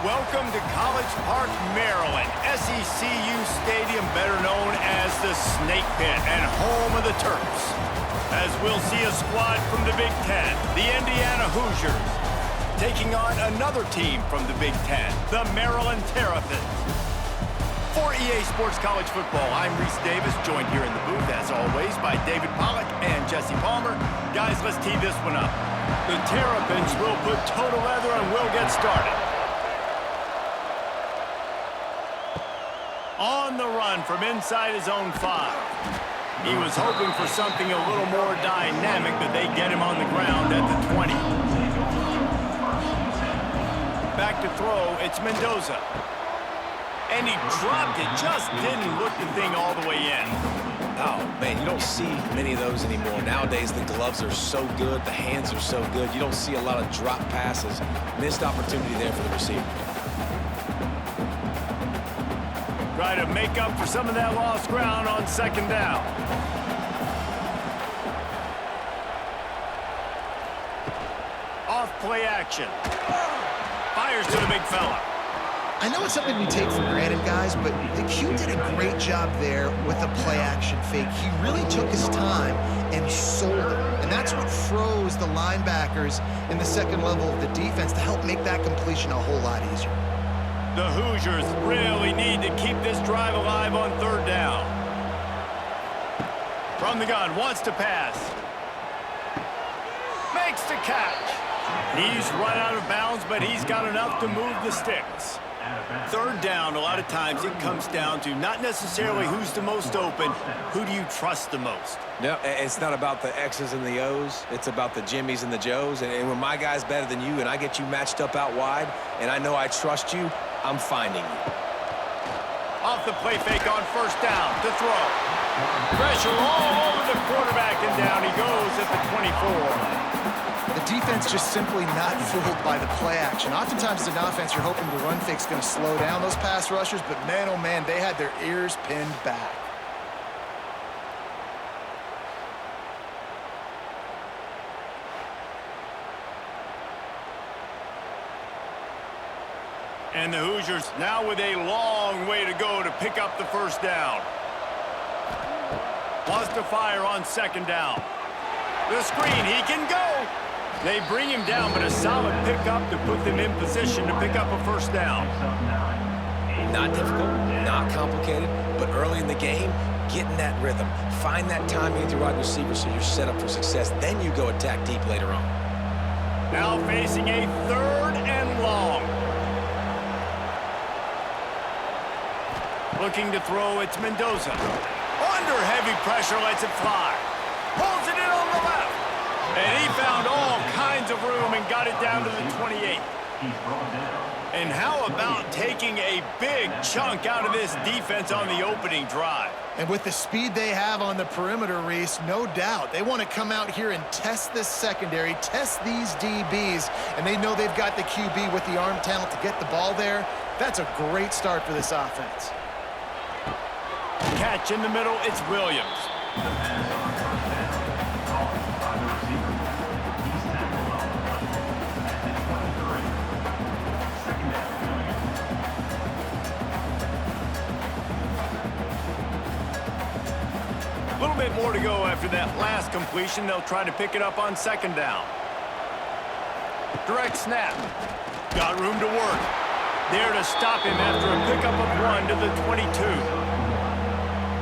Welcome to College Park, Maryland, SECU Stadium, better known as the Snake Pit and home of the Terps. As we'll see a squad from the Big Ten, the Indiana Hoosiers, taking on another team from the Big Ten, the Maryland Terrapins. For EA Sports College Football, I'm Reese Davis, joined here in the booth, as always, by David Pollack and Jesse Palmer. Guys, let's tee this one up. The Terrapins will put toe to leather and we'll get started. On the run from inside his own 5. He was hoping for something a little more dynamic, but they get him on the ground at the 20. Back to throw, it's Mendoza. And he dropped it, just didn't look the thing all the way in. Oh, man, you don't see many of those anymore. Nowadays, the gloves are so good, the hands are so good. You don't see a lot of drop passes. Missed opportunity there for the receiver. Try to make up for some of that lost ground on second down. Off play action. Fires to the big fella. I know it's something we take for granted, guys, but the Q did a great job there with the play action fake. He really took his time and sold it. And that's what froze the linebackers in the second level of the defense to help make that completion a whole lot easier. The Hoosiers really need to keep this drive alive on third down. From the gun, wants to pass. Makes the catch. He's run out of bounds, but he's got enough to move the sticks. Third down, a lot of times it comes down to not necessarily who's the most open, who do you trust the most? No, it's not about the X's and the O's. It's about the Jimmys and the Joes. And when my guy's better than you and I get you matched up out wide and I know I trust you, I'm finding you. Off the play fake on first down to throw. Pressure all over the quarterback and down he goes at the 24. The defense just simply not fooled by the play action. Oftentimes as an offense, you're hoping the run fake's going to slow down those pass rushers, but man, oh man, they had their ears pinned back. And the Hoosiers now with a long way to go to pick up the first down. Wants to fire on second down. The screen, he can go. They bring him down, but a solid pickup to put them in position to pick up a first down. Not difficult, not complicated, but early in the game, get in that rhythm. Find that timing with your wide receiver so you're set up for success. Then you go attack deep later on. Now facing a third and long. Looking to throw, it's Mendoza. Under heavy pressure, lets it fly. Pulls it in on the left. And he found all kinds of room and got it down to the 28. And how about taking a big chunk out of this defense on the opening drive? And with the speed they have on the perimeter, Reese, no doubt, they want to come out here and test this secondary, test these DBs, and they know they've got the QB with the arm talent to get the ball there. That's a great start for this offense. Catch in the middle, it's Williams. A little bit more to go after that last completion. They'll try to pick it up on second down. Direct snap. Got room to work. There to stop him after a pickup of 1 to the 22.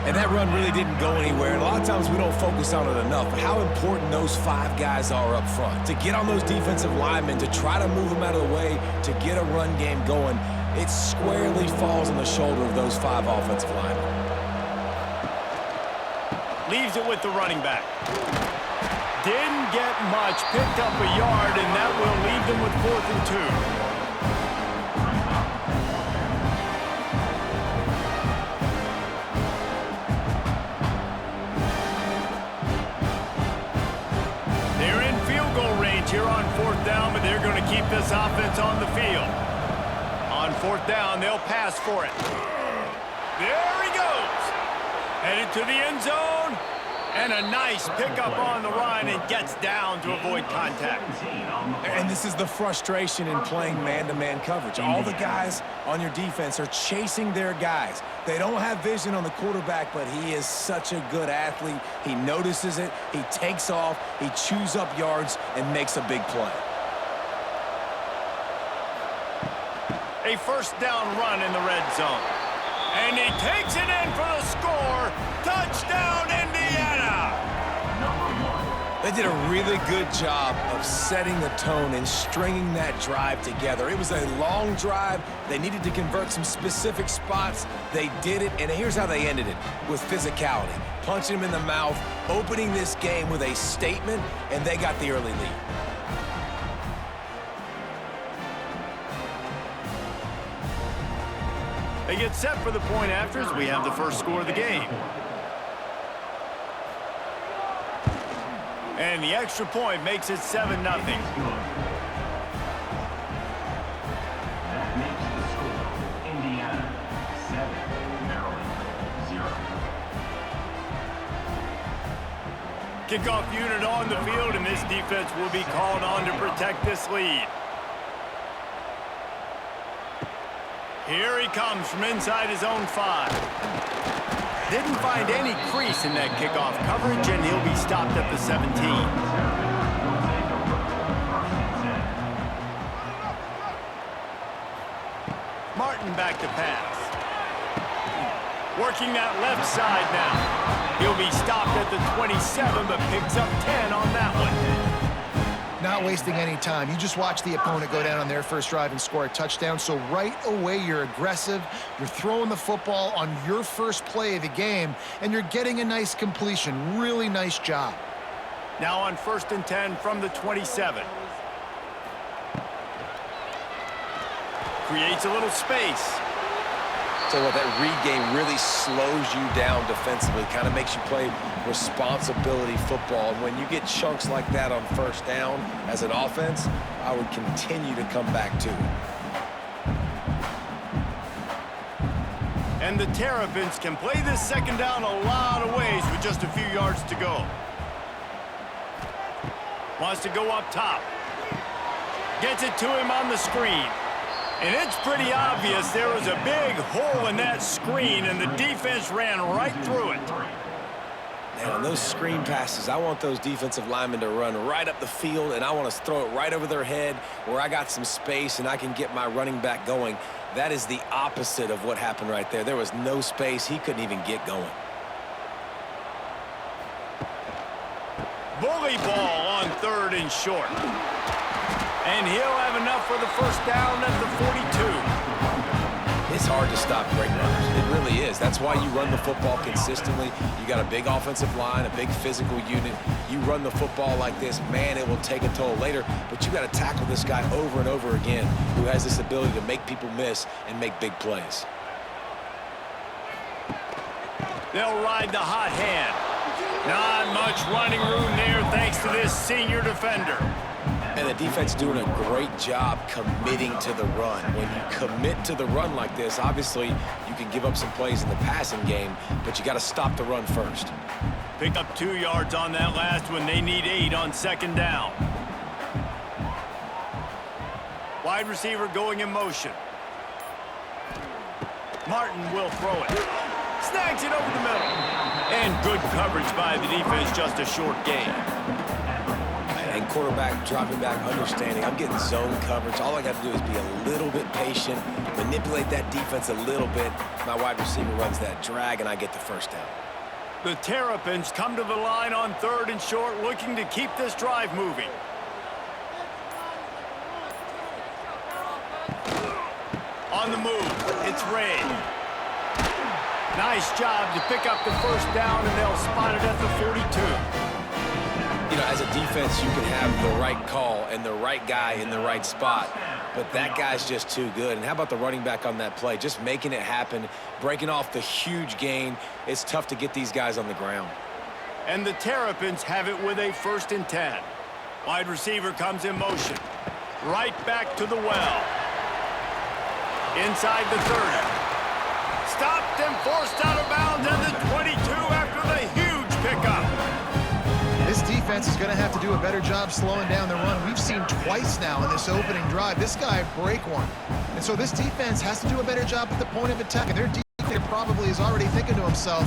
And that run really didn't go anywhere. And a lot of times we don't focus on it enough. But how important those 5 guys are up front. To get on those defensive linemen, to try to move them out of the way, to get a run game going, it squarely falls on the shoulder of those 5 offensive linemen. Leaves it with the running back. Didn't get much. Picked up a yard, and that will leave them with 4th and 2. Here on 4th down, but they're going to keep this offense on the field. On 4th down, they'll pass for it. There he goes. Headed to the end zone. And a nice pickup on the run and gets down to avoid contact. And this is the frustration in playing man-to-man coverage. All the guys on your defense are chasing their guys. They don't have vision on the quarterback, but he is such a good athlete. He notices it, he takes off, he chews up yards, and makes a big play. A first down run in the red zone. And he takes it in for the score. Touchdown, Indiana! They did a really good job of setting the tone and stringing that drive together. It was a long drive. They needed to convert some specific spots. They did it, and here's how they ended it, with physicality. Punching him in the mouth, opening this game with a statement, and they got the early lead. They get set for the point after as we have the first score of the game. And the extra point makes it 7-0. That makes the score Indiana 7, Maryland 0. Kickoff unit on the field, and this defense will be called on to protect this lead. Here he comes from inside his own 5. Didn't find any crease in that kickoff coverage, and he'll be stopped at the 17. Martin back to pass. Working that left side now. He'll be stopped at the 27, but picks up 10 on that one. Not wasting any time. You just watch the opponent go down on their first drive and score a touchdown. So right away, you're aggressive. You're throwing the football on your first play of the game, and you're getting a nice completion. Really nice job. Now on 1st and 10 from the 27. Creates a little space. So what, that read game really slows you down defensively, kind of makes you play responsibility football. And when you get chunks like that on first down as an offense, I would continue to come back to it. And the Terrapins can play this second down a lot of ways with just a few yards to go. Wants to go up top. Gets it to him on the screen. And it's pretty obvious there was a big hole in that screen, and the defense ran right through it. Now, on those screen passes, I want those defensive linemen to run right up the field, and I want to throw it right over their head where I got some space and I can get my running back going. That is the opposite of what happened right there. There was no space. He couldn't even get going. Bully ball on 3rd and short. And he'll have enough for the first down at the 42. It's hard to stop great runners. It really is. That's why you run the football consistently. You got a big offensive line, a big physical unit. You run the football like this, man, it will take a toll later. But you got to tackle this guy over and over again who has this ability to make people miss and make big plays. They'll ride the hot hand. Not much running room there thanks to this senior defender. And the defense doing a great job committing to the run. When you commit to the run like this, obviously you can give up some plays in the passing game, but you got to stop the run first. Pick up 2 yards on that last one. They need 8 on 2nd down. Wide receiver going in motion. Martin will throw it. Snags it over the middle. And good coverage by the defense, just a short gain. And quarterback dropping back, understanding I'm getting zone coverage. All I got to do is be a little bit patient, manipulate that defense a little bit. My wide receiver runs that drag, and I get the first down. The Terrapins come to the line on 3rd and short, looking to keep this drive moving. On the move, it's Ray. Nice job to pick up the first down, and they'll spot it at the 42. You know, as a defense, you can have the right call and the right guy in the right spot, but that guy's just too good. And how about the running back on that play? Just making it happen, breaking off the huge gain. It's tough to get these guys on the ground. And the Terrapins have it with a 1st and 10. Wide receiver comes in motion. Right back to the well. Inside the 30. Stopped and forced out of bounds at the 22 after the huge pickup. defense is going to have to do a better job slowing down the run. We've seen twice now in this opening drive. This guy break one. And so this defense has to do a better job at the point of attack. And their defense probably is already thinking to himself,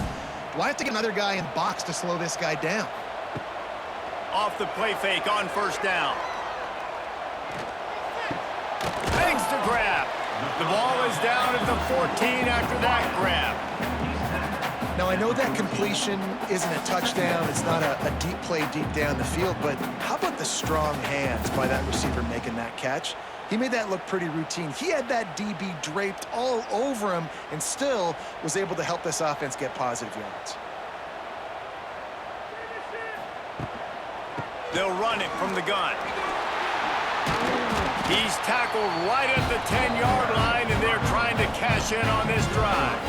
do I have to get another guy in box to slow this guy down? Off the play fake on first down. Thanks to grab. The ball is down at the 14 after that grab. Now, I know that completion isn't a touchdown. It's not a deep play deep down the field, but how about the strong hands by that receiver making that catch? He made that look pretty routine. He had that DB draped all over him and still was able to help this offense get positive yards. They'll run it from the gun. He's tackled right at the 10-yard line, and they're trying to cash in on this drive.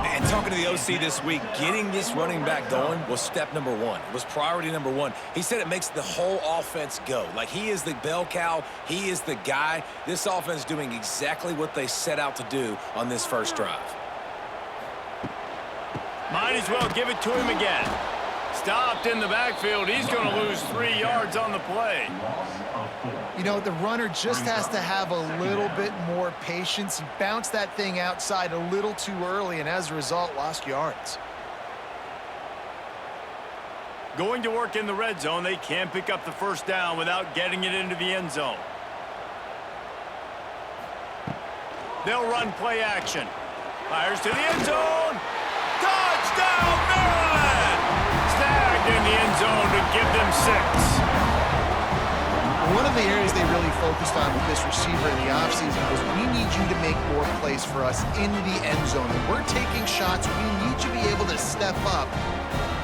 And talking to the OC this week, getting this running back going was step number one. It was priority number one. He said it makes the whole offense go. Like, he is the bell cow. He is the guy. This offense doing exactly what they set out to do on this first drive. Might as well give it to him again. Stopped in the backfield. He's going to lose 3 yards on the play. You know, the runner just has to have a little bit more patience. He bounced that thing outside a little too early, and as a result, lost yards. Going to work in the red zone. They can't pick up the first down without getting it into the end zone. They'll run play action. Fires to the end zone. Touchdown, Maryland! Snagged in the end zone to give them 6. One of the areas they really focused on with this receiver in the offseason was, we need you to make more plays for us in the end zone. When we're taking shots, we need you to be able to step up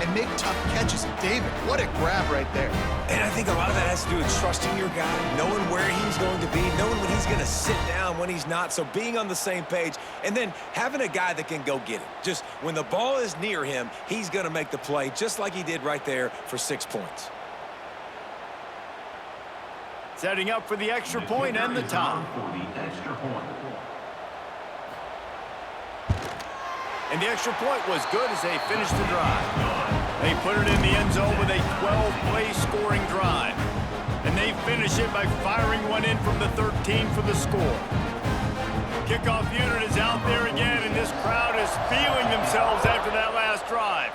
and make tough catches. David, what a grab right there. And I think a lot of that has to do with trusting your guy, knowing where he's going to be, knowing when he's going to sit down, when he's not, so being on the same page, and then having a guy that can go get it. Just when the ball is near him, he's going to make the play, just like he did right there for 6 points. Setting up for the extra point and the top. And the extra point was good as they finished the drive. They put it in the end zone with a 12-play scoring drive. And they finish it by firing one in from the 13 for the score. Kickoff unit is out there again, and this crowd is feeling themselves after that last drive.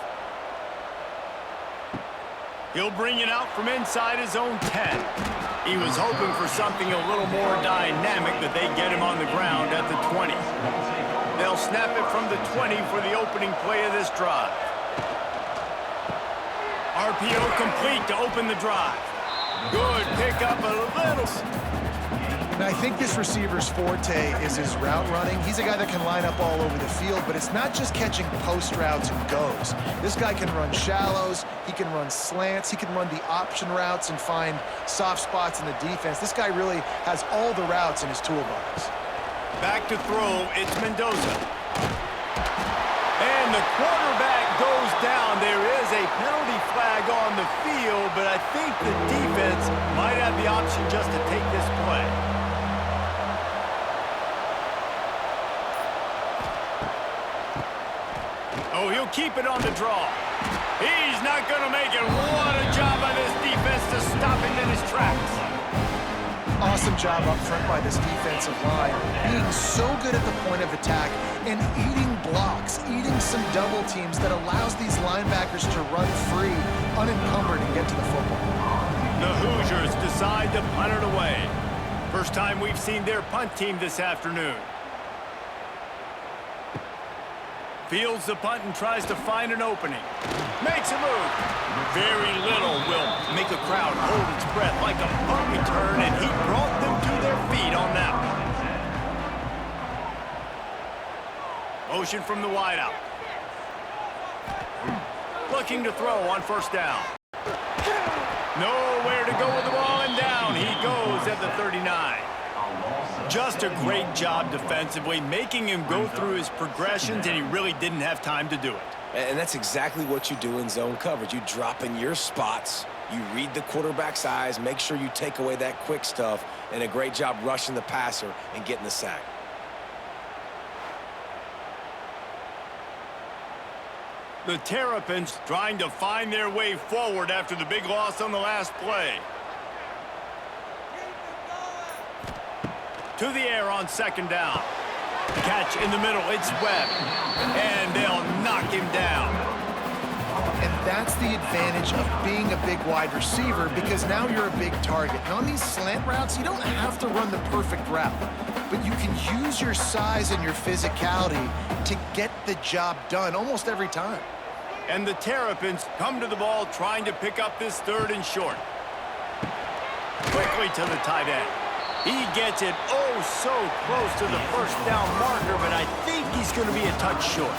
He'll bring it out from inside his own 10. He was hoping for something a little more dynamic, but they get him on the ground at the 20. They'll snap it from the 20 for the opening play of this drive. RPO complete to open the drive. Good pickup, a little. Now, I think this receiver's forte is his route running. He's a guy that can line up all over the field, but it's not just catching post routes and goes. This guy can run shallows, he can run slants, he can run the option routes and find soft spots in the defense. This guy really has all the routes in his toolbox. Back to throw, it's Mendoza. And the quarterback goes down. There is a penalty flag on the field, but I think the defense might have the option just to take this play. Oh, he'll keep it on the draw. He's not going to make it. What a job by this defense to stop him in his tracks. Awesome job up front by this defensive line, being so good at the point of attack and eating blocks, eating some double teams that allows these linebackers to run free, unencumbered, and get to the football. The Hoosiers decide to punt it away. First time we've seen their punt team this afternoon. Fields the punt and tries to find an opening. Makes a move. Very little will make a crowd hold its breath like a punt return, and he brought them to their feet on that one. Motion from the wideout. Looking to throw on first down. Nowhere to go with the ball, and down he goes at the 39. Just a great job defensively, making him go through his progressions, and he really didn't have time to do it. And that's exactly what you do in zone coverage. You drop in your spots, you read the quarterback's eyes, make sure you take away that quick stuff, and a great job rushing the passer and getting the sack. The Terrapins trying to find their way forward after the big loss on the last play. To the air on second down. Catch in the middle, it's Webb. And they'll knock him down. And that's the advantage of being a big wide receiver, because now you're a big target. And on these slant routes, you don't have to run the perfect route, but you can use your size and your physicality to get the job done almost every time. And the Terrapins come to the ball trying to pick up this 3rd and short. Quickly to the tight end. He gets it oh so close to the first down marker, but I think he's going to be a touch short.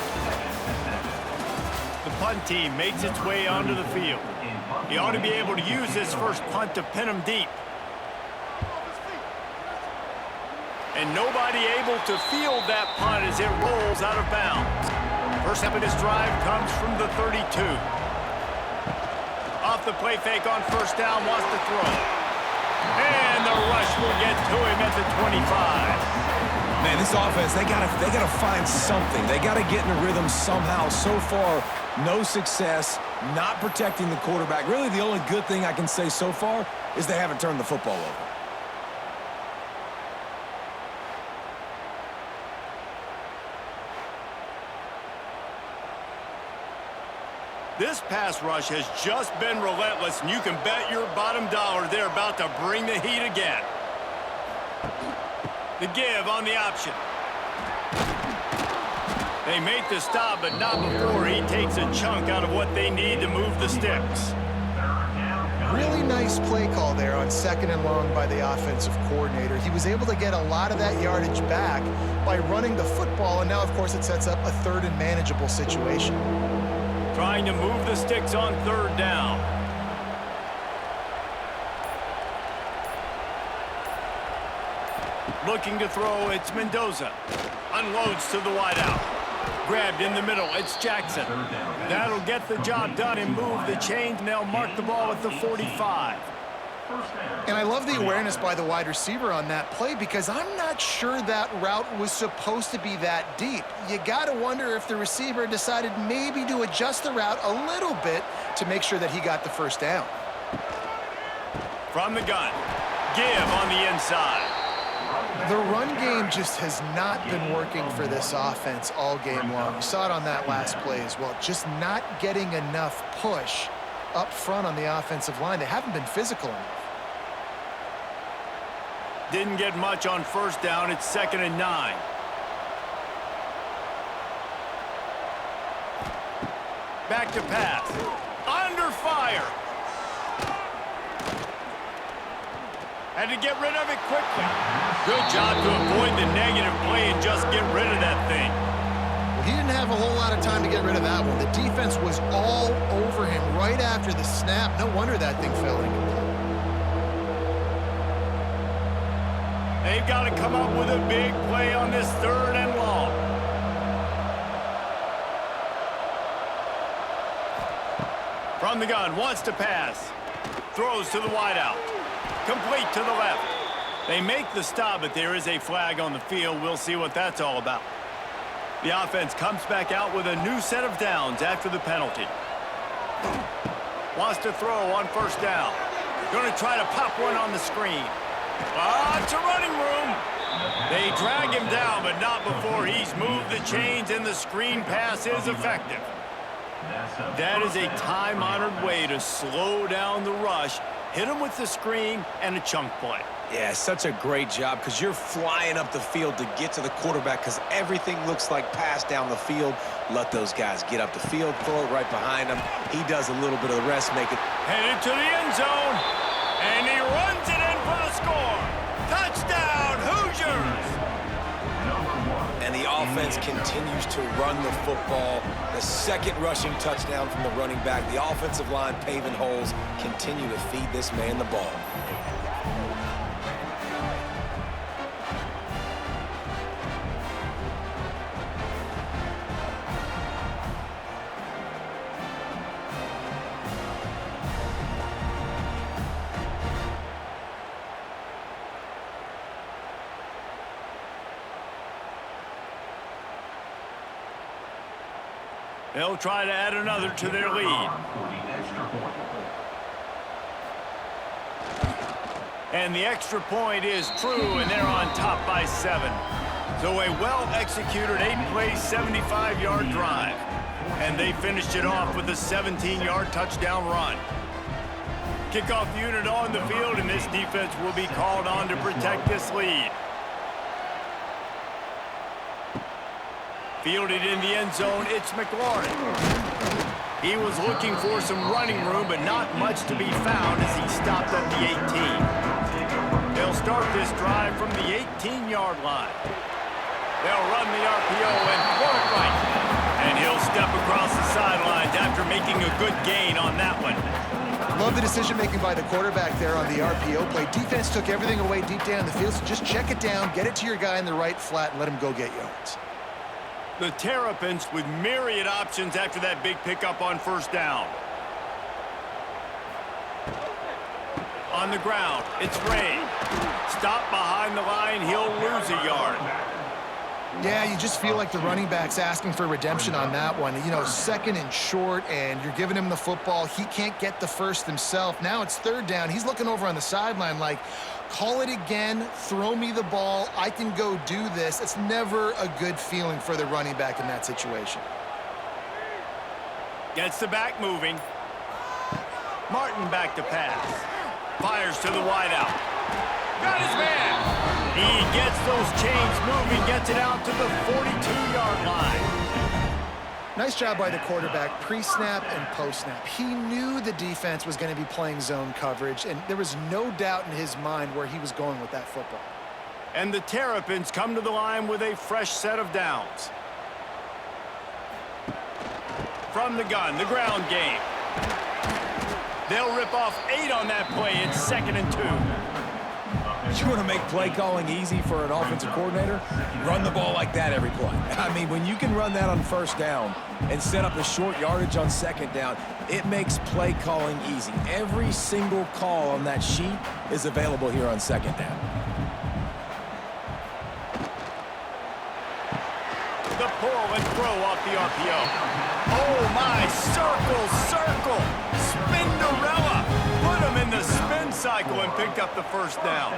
The punt team makes its way onto the field. He ought to be able to use this first punt to pin him deep. And nobody able to field that punt as it rolls out of bounds. First step of this drive comes from the 32. Off the play fake on first down, wants to throw. And the rush will get to him at the 25. Man, this offense, they gotta find something. They gotta get in a rhythm somehow. So far, no success, not protecting the quarterback. Really, the only good thing I can say so far is they haven't turned the football over. This pass rush has just been relentless, and you can bet your bottom dollar they're about to bring the heat again. The give on the option. They make the stop, but not before he takes a chunk out of what they need to move the sticks. Really nice play call there on 2nd and long by the offensive coordinator. He was able to get a lot of that yardage back by running the football, and now, of course, it sets up a 3rd and manageable situation. Trying to move the sticks on 3rd down. Looking to throw, it's Mendoza. Unloads to the wideout. Grabbed in the middle, it's Jackson. That'll get the job done and move the chains, and they'll mark the ball at the 45. And I love the awareness by the wide receiver on that play, because I'm not sure that route was supposed to be that deep. You got to wonder if the receiver decided maybe to adjust the route a little bit to make sure that he got the first down. From the gun, give on the inside. The run game just has not been working for this offense all game long. You saw it on that last play as well. Just not getting enough push up front on the offensive line. They haven't been physical enough. Didn't get much on first down. It's 2nd and 9. Back to pass. Under fire. Had to get rid of it quickly. Good job to avoid the negative play and just get rid of that thing. Well, he didn't have a whole lot of time to get rid of that one. The defense was all over him right after the snap. No wonder that thing fell incomplete. They've got to come up with a big play on this 3rd and long. From the gun, wants to pass. Throws to the wideout. Complete to the left. They make the stop, but there is a flag on the field. We'll see what that's all about. The offense comes back out with a new set of downs after the penalty. Wants to throw on first down. Going to try to pop one on the screen. Lots of running room. They drag him down, but not before he's moved the chains, and the screen pass is effective. That is a time-honored way to slow down the rush, hit him with the screen, and a chunk play. Yeah, such a great job, because you're flying up the field to get to the quarterback, because everything looks like pass down the field. Let those guys get up the field, throw it right behind him. He does a little bit of the rest, make it. Headed to the end zone, and he runs it in for the score. Touchdown, Hoosiers! And the offense continues to run the football. The 2nd rushing touchdown from the running back. The offensive line paving holes. Continue to feed this man the ball. They'll try to add another to their lead. And the extra point is true, and they're on top by 7. So a well-executed 8-play, 75-yard drive. And they finished it off with a 17-yard touchdown run. Kickoff unit on the field, and this defense will be called on to protect this lead. Fielded in the end zone, it's McLaurin. He was looking for some running room, but not much to be found as he stopped at the 18. They'll start this drive from the 18-yard line. They'll run the RPO and throw it right. And he'll step across the sidelines after making a good gain on that one. Love the decision-making by the quarterback there on the RPO play. Defense took everything away deep down the field, so just check it down, get it to your guy in the right flat, and let him go get yards. The Terrapins with myriad options after that big pickup on first down. On the ground, it's Ray. Stop behind the line, he'll lose a yard. Yeah, you just feel like the running back's asking for redemption on that one. You know, second and short, and you're giving him the football. He can't get the first himself. Now it's third down. He's looking over on the sideline like, call it again, throw me the ball, I can go do this. It's never a good feeling for the running back in that situation. Gets the back moving. Martin back to pass. Fires to the wideout. Got his man. He gets those chains moving, gets it out to the 42-yard line. Nice job by the quarterback, pre-snap and post-snap. He knew the defense was going to be playing zone coverage, and there was no doubt in his mind where he was going with that football. And the Terrapins come to the line with a fresh set of downs. From the gun, the ground game. They'll rip off 8 on that play. It's 2nd and 2. You want to make play calling easy for an offensive coordinator? Run the ball like that every play. I mean, when you can run that on first down and set up a short yardage on second down, it makes play calling easy. Every single call on that sheet is available here on second down. The pull and throw off the RPO. Oh, my, circle, Spinderella. Put him in the spin cycle and picked up the first down.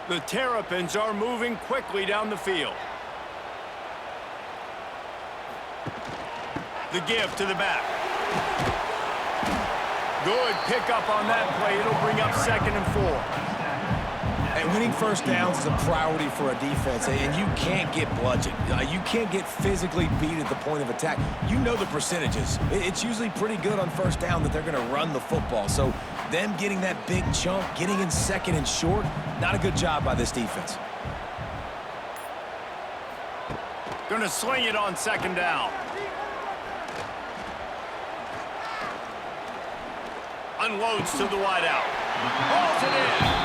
The Terrapins are moving quickly down the field. The give to the back. Good pickup on that play. It'll bring up 2nd and 4. And winning first downs is a priority for a defense, and you can't get bludgeoned. You can't get physically beat at the point of attack. You know the percentages. It's usually pretty good on first down that they're going to run the football. So them getting that big chunk, getting in 2nd and short, not a good job by this defense. Going to sling it on 2nd down. Unloads to the wideout. Hauls it in.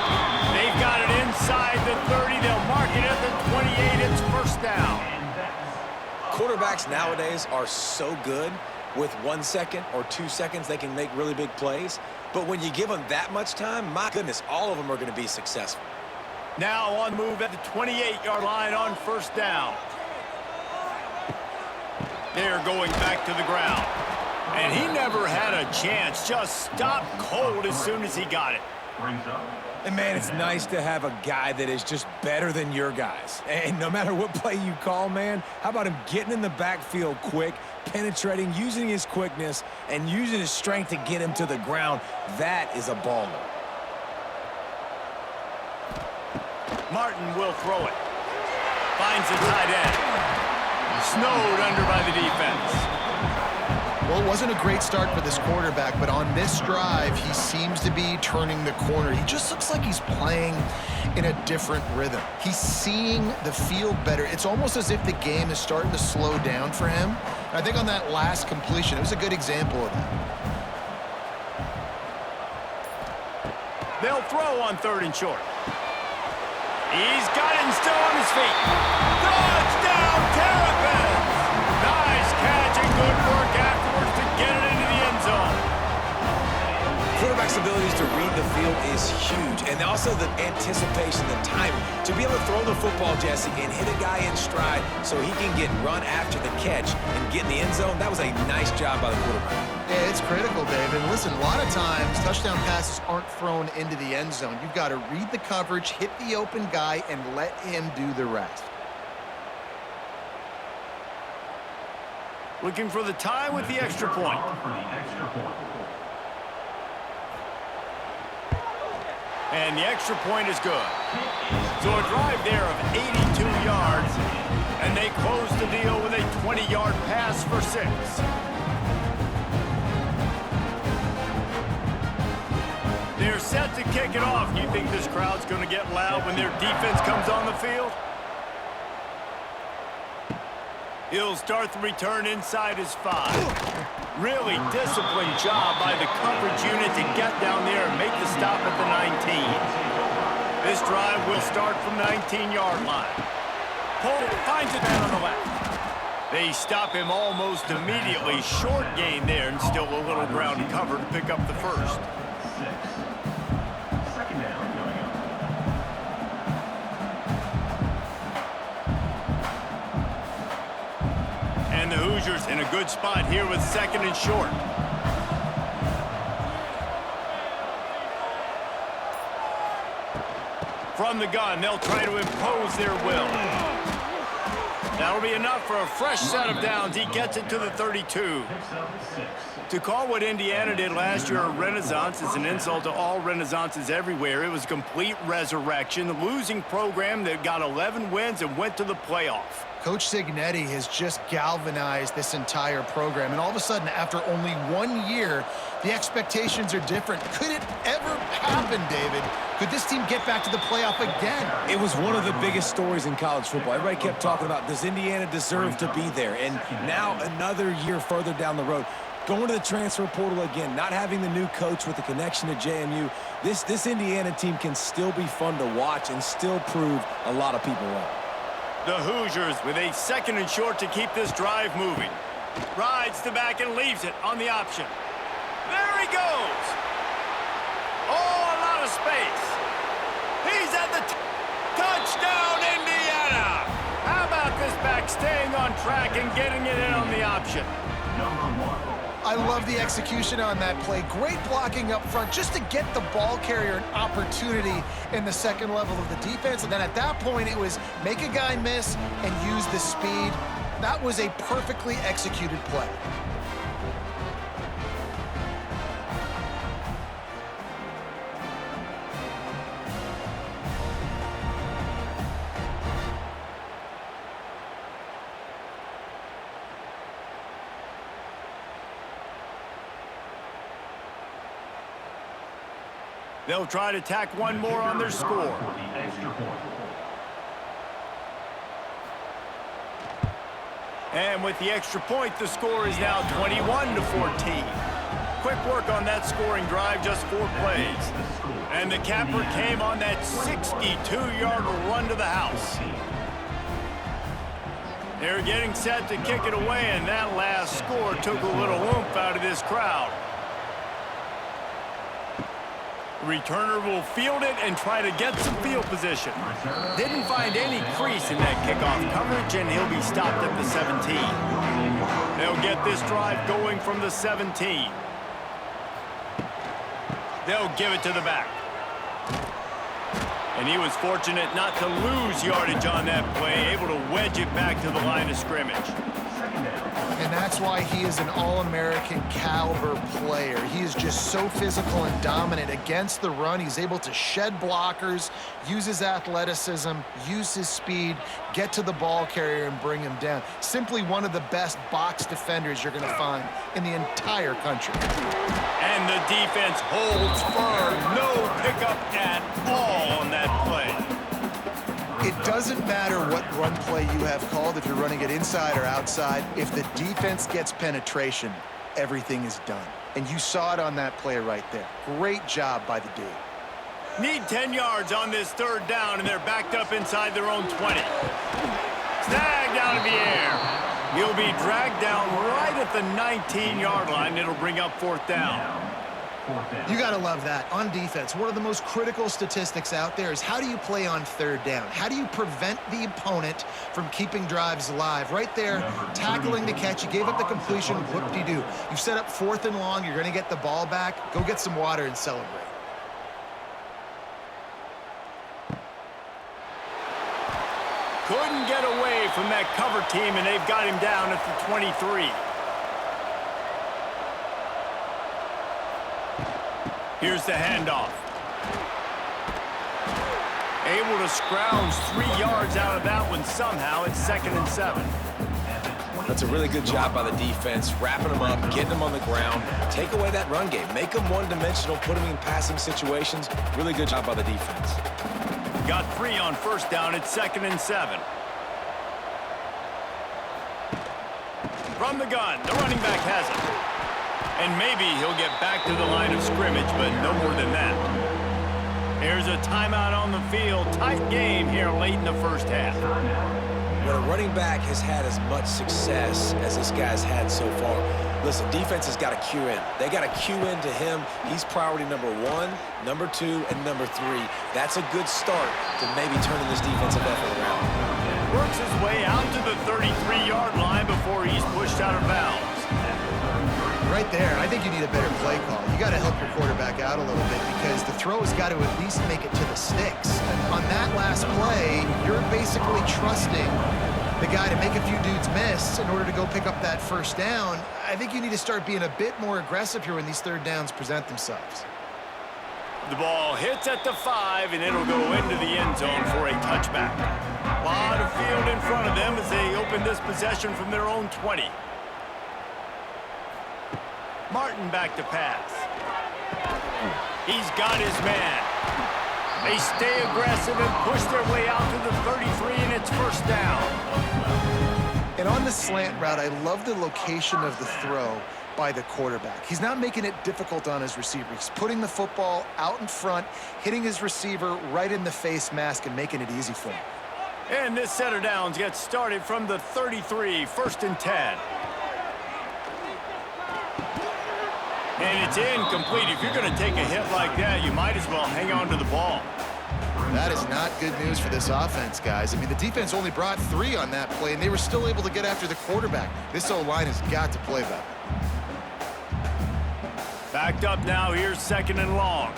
They've got it inside the 30. They'll mark it at the 28. It's first down. Quarterbacks nowadays are so good. With 1 second or 2 seconds, they can make really big plays. But when you give them that much time, my goodness, all of them are going to be successful. Now on move at the 28-yard line on first down. They're going back to the ground. And he never had a chance. Just stopped cold as soon as he got it. And, man, it's nice to have a guy that is just better than your guys. And no matter what play you call, man, how about him getting in the backfield quick, penetrating, using his quickness, and using his strength to get him to the ground? That is a baller. Martin will throw it. Finds the tight end. Snowed under by the defense. Well, it wasn't a great start for this quarterback, but on this drive, he seems to be turning the corner. He just looks like he's playing in a different rhythm. He's seeing the field better. It's almost as if the game is starting to slow down for him. And I think on that last completion, it was a good example of that. They'll throw on 3rd and short. He's got it and still on his feet. Touchdown, Terrapins! Nice catch and good work afterwards to get it into the end zone. quarterback's abilities to read the field is huge, and also the anticipation, the timing. To be able to throw the football, Jesse, and hit a guy in stride so he can get run after the catch and get in the end zone, that was a nice job by the quarterback. Yeah, it's critical, David. Listen, a lot of times, touchdown passes aren't thrown into the end zone. You've got to read the coverage, hit the open guy, and let him do the rest. Looking for the tie with the extra point. And the extra point is good. So a drive there of 82 yards, and they close the deal with a 20-yard pass for 6. They're set to kick it off. You think this crowd's going to get loud when their defense comes on the field? He'll start the return inside his 5. Really disciplined job by the coverage unit to get down there and make the stop at the 19. This drive will start from the 19-yard line. Pope finds it down on the left. They stop him almost immediately. Short gain there, and still a little ground cover to pick up the first. And the Hoosiers in a good spot here with 2nd and short. From the gun, they'll try to impose their will. That'll be enough for a fresh set of downs. He gets it to the 32. To call what Indiana did last year a renaissance is an insult to all renaissances everywhere. It was a complete resurrection. The losing program that got 11 wins and went to the playoff. Coach Cignetti has just galvanized this entire program, and all of a sudden, after only 1 year, the expectations are different. Could it ever happen, David? Could this team get back to the playoff again? It was one of the biggest stories in college football. Everybody kept talking about, does Indiana deserve to be there? And now another year further down the road, going to the transfer portal again, not having the new coach with the connection to JMU, this Indiana team can still be fun to watch and still prove a lot of people wrong. The Hoosiers with a 2nd and short to keep this drive moving. Rides the back and leaves it on the option. There he goes. Oh, a lot of space. He's at the touchdown, Indiana. How about this back staying on track and getting it in on the option? Number 1. I love the execution on that play. Great blocking up front just to get the ball carrier an opportunity in the second level of the defense. And then at that point, it was make a guy miss and use the speed. That was a perfectly executed play. They'll try to tack one more on their score. And with the extra point, the score is now 21-14. Quick work on that scoring drive, just 4 plays. And the capper came on that 62-yard run to the house. They're getting set to kick it away, and that last score took a little oomph out of this crowd. Returner will field it and try to get some field position. Didn't find any crease in that kickoff coverage, and he'll be stopped at the 17. They'll get this drive going from the 17. They'll give it to the back. And he was fortunate not to lose yardage on that play, able to wedge it back to the line of scrimmage. And that's why he is an All-American caliber player. He is just so physical and dominant against the run. He's able to shed blockers, use his athleticism, use his speed, get to the ball carrier and bring him down. Simply one of the best box defenders you're going to find in the entire country. And the defense holds firm. No pickup at all on that play. It doesn't matter what run play you have called, if you're running it inside or outside. If the defense gets penetration, everything is done. And you saw it on that play right there. Great job by the D. Need 10 yards on this 3rd down, and they're backed up inside their own 20. Snagged out of the air. He'll be dragged down right at the 19-yard line. It'll bring up 4th down. 4th down. You got to love that. On defense, one of the most critical statistics out there is how do you play on 3rd down? How do you prevent the opponent from keeping drives alive? Right there, tackling the catch. You gave up the completion. Whoop-de-doo. You've set up 4th and long. You're going to get the ball back. Go get some water and celebrate. Couldn't get away from that cover team, and they've got him down at the 23. Here's the handoff. Able to scrounge 3 yards out of that one somehow. It's 2nd and 7. That's a really good job by the defense, wrapping them up, getting them on the ground, take away that run game, make them one-dimensional, put them in passing situations. Really good job by the defense. Got 3 on 1st down. It's 2nd and 7. From the gun, the running back has it. And maybe he'll get back to the line of scrimmage, but no more than that. Here's a timeout on the field. Tight game here late in the 1st half. When a running back has had as much success as this guy's had so far, listen, defense has got to cue in. They got to cue in to him. He's priority number 1, number 2, and number 3. That's a good start to maybe turning this defensive effort around. Works his way out to the 33-yard line before he's pushed out of bounds. Right there, I think you need a better play call. You got to help your quarterback out a little bit because the throw has got to at least make it to the sticks. On that last play, you're basically trusting the guy to make a few dudes miss in order to go pick up that 1st down. I think you need to start being a bit more aggressive here when these 3rd downs present themselves. The ball hits at the 5, and it'll go into the end zone for a touchback. A lot of field in front of them as they open this possession from their own 20. Martin back to pass. He's got his man. They stay aggressive and push their way out to the 33, and it's 1st down. And on the slant route, I love the location of the throw by the quarterback. He's not making it difficult on his receiver. He's putting the football out in front, hitting his receiver right in the face mask and making it easy for him. And this set of downs gets started from the 33, 1st and 10. And it's incomplete. If you're going to take a hit like that, you might as well hang on to the ball. That is not good news for this offense, guys. I mean, the defense only brought 3 on that play, and they were still able to get after the quarterback. This O-line has got to play better. Backed up now. Here's 2nd and long.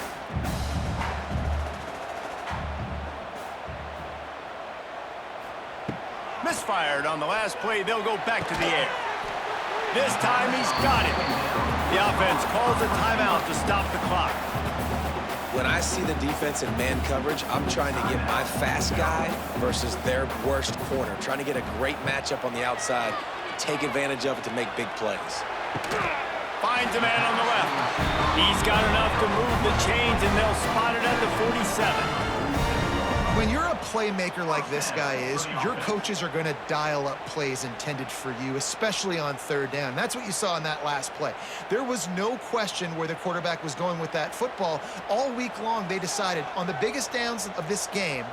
Misfired on the last play. They'll go back to the air. This time he's got it. The offense calls a timeout to stop the clock. When I see the defense in man coverage, I'm trying to get my fast guy versus their worst corner. Trying to get a great matchup on the outside, take advantage of it to make big plays. Finds a man on the left. He's got enough to move the chains, and they'll spot it at the 47. When you're a playmaker like this guy is, your coaches are going to dial up plays intended for you, especially on 3rd down. That's what you saw in that last play. There was no question where the quarterback was going with that football. All week long, they decided on the biggest downs of this game,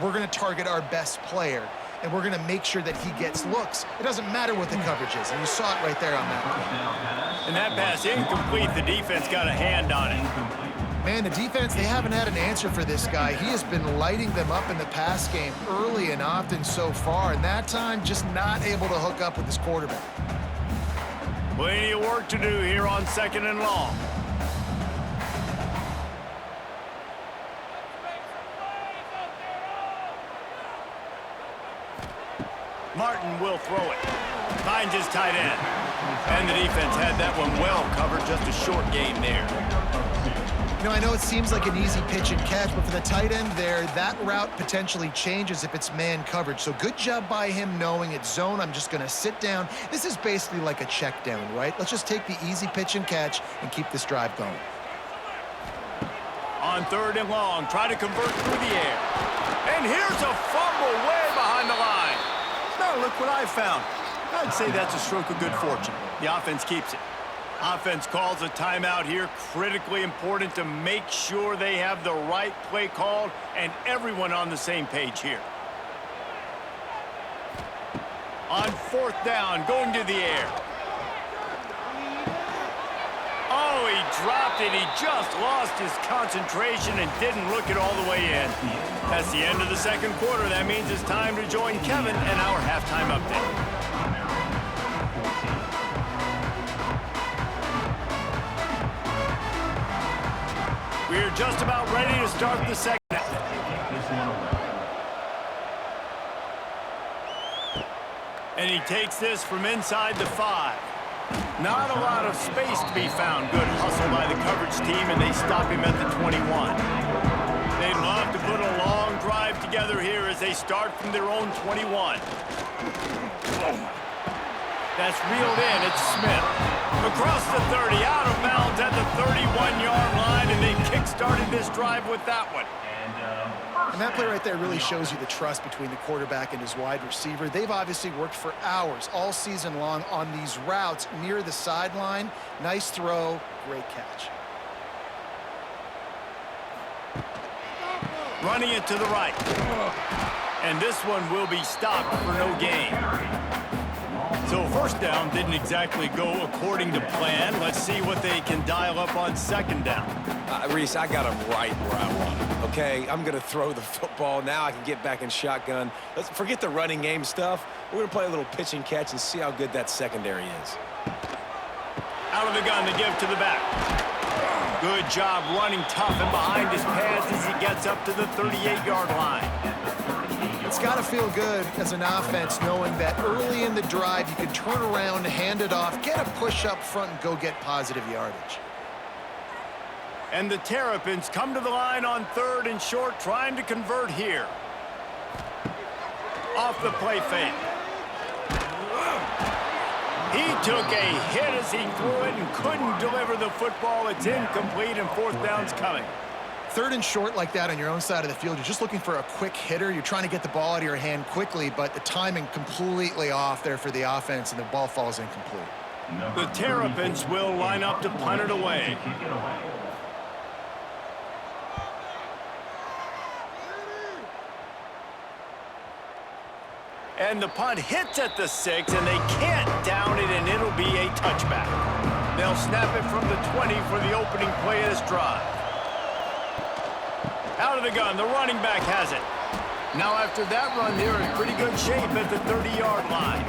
we're going to target our best player, and we're going to make sure that he gets looks. It doesn't matter what the coverage is, and you saw it right there on that play. And that pass incomplete. The defense got a hand on it. Man, the defense, they haven't had an answer for this guy. He has been lighting them up in the pass game early and often so far, and that time just not able to hook up with his quarterback. Plenty of work to do here on 2nd and long. Martin will throw it. Finds his tight end. And the defense had that one well covered. Just a short gain there. You know, I know it seems like an easy pitch and catch, but for the tight end there, that route potentially changes if it's man coverage. So good job by him knowing it's zone. I'm just going to sit down. This is basically like a check down, right? Let's just take the easy pitch and catch and keep this drive going. On 3rd and long, try to convert through the air. And here's a fumble way behind the line. Now look what I found. I'd say that's a stroke of good fortune. The offense keeps it. Offense calls a timeout here. Critically important to make sure they have the right play called and everyone on the same page here. On 4th down, going to the air. Oh, Oh, he dropped it. He just lost his concentration and didn't look it all the way in. That's the end of the second quarter. That means it's time to join Kevin and our halftime update. We're just about ready to start the second half. And he takes this from inside the 5. Not a lot of space to be found. Good hustle by the coverage team, and they stop him at the 21. They'd love to put a long drive together here as they start from their own 21. That's reeled in. It's Smith. Across the 30, out of bounds at the 31-yard line, and they kick-started this drive with that one. And that play right there really shows you the trust between the quarterback and his wide receiver. They've obviously worked for hours all season long on these routes near the sideline. Nice throw, great catch. Running it to the right. And this one will be stopped for no gain. So first down didn't exactly go according to plan. Let's see what they can dial up on second down. Reese, I got him right where I want him, okay? I'm going to throw the football. Now I can get back in shotgun. Let's forget the running game stuff. We're going to play a little pitch and catch and see how good that secondary is. Out of the gun to give to the back. Good job running tough and behind his pads as he gets up to the 38-yard line. It's got to feel good as an offense knowing that early in the drive you can turn around, hand it off, get a push up front, and go get positive yardage. And the Terrapins come to the line on 3rd and short, trying to convert here. Off the play fake. He took a hit as he threw it and couldn't deliver the football. It's incomplete, and 4th down's coming. 3rd and short like that on your own side of the field, you're just looking for a quick hitter. You're trying to get the ball out of your hand quickly, but the timing completely off there for the offense, and the ball falls incomplete. The Terrapins will line up to punt it away. And the punt hits at the 6, and they can't down it, and it'll be a touchback. They'll snap it from the 20 for the opening play of this drive. Out of the gun, the running back has it. Now after that run, they're in pretty good shape at the 30-yard line.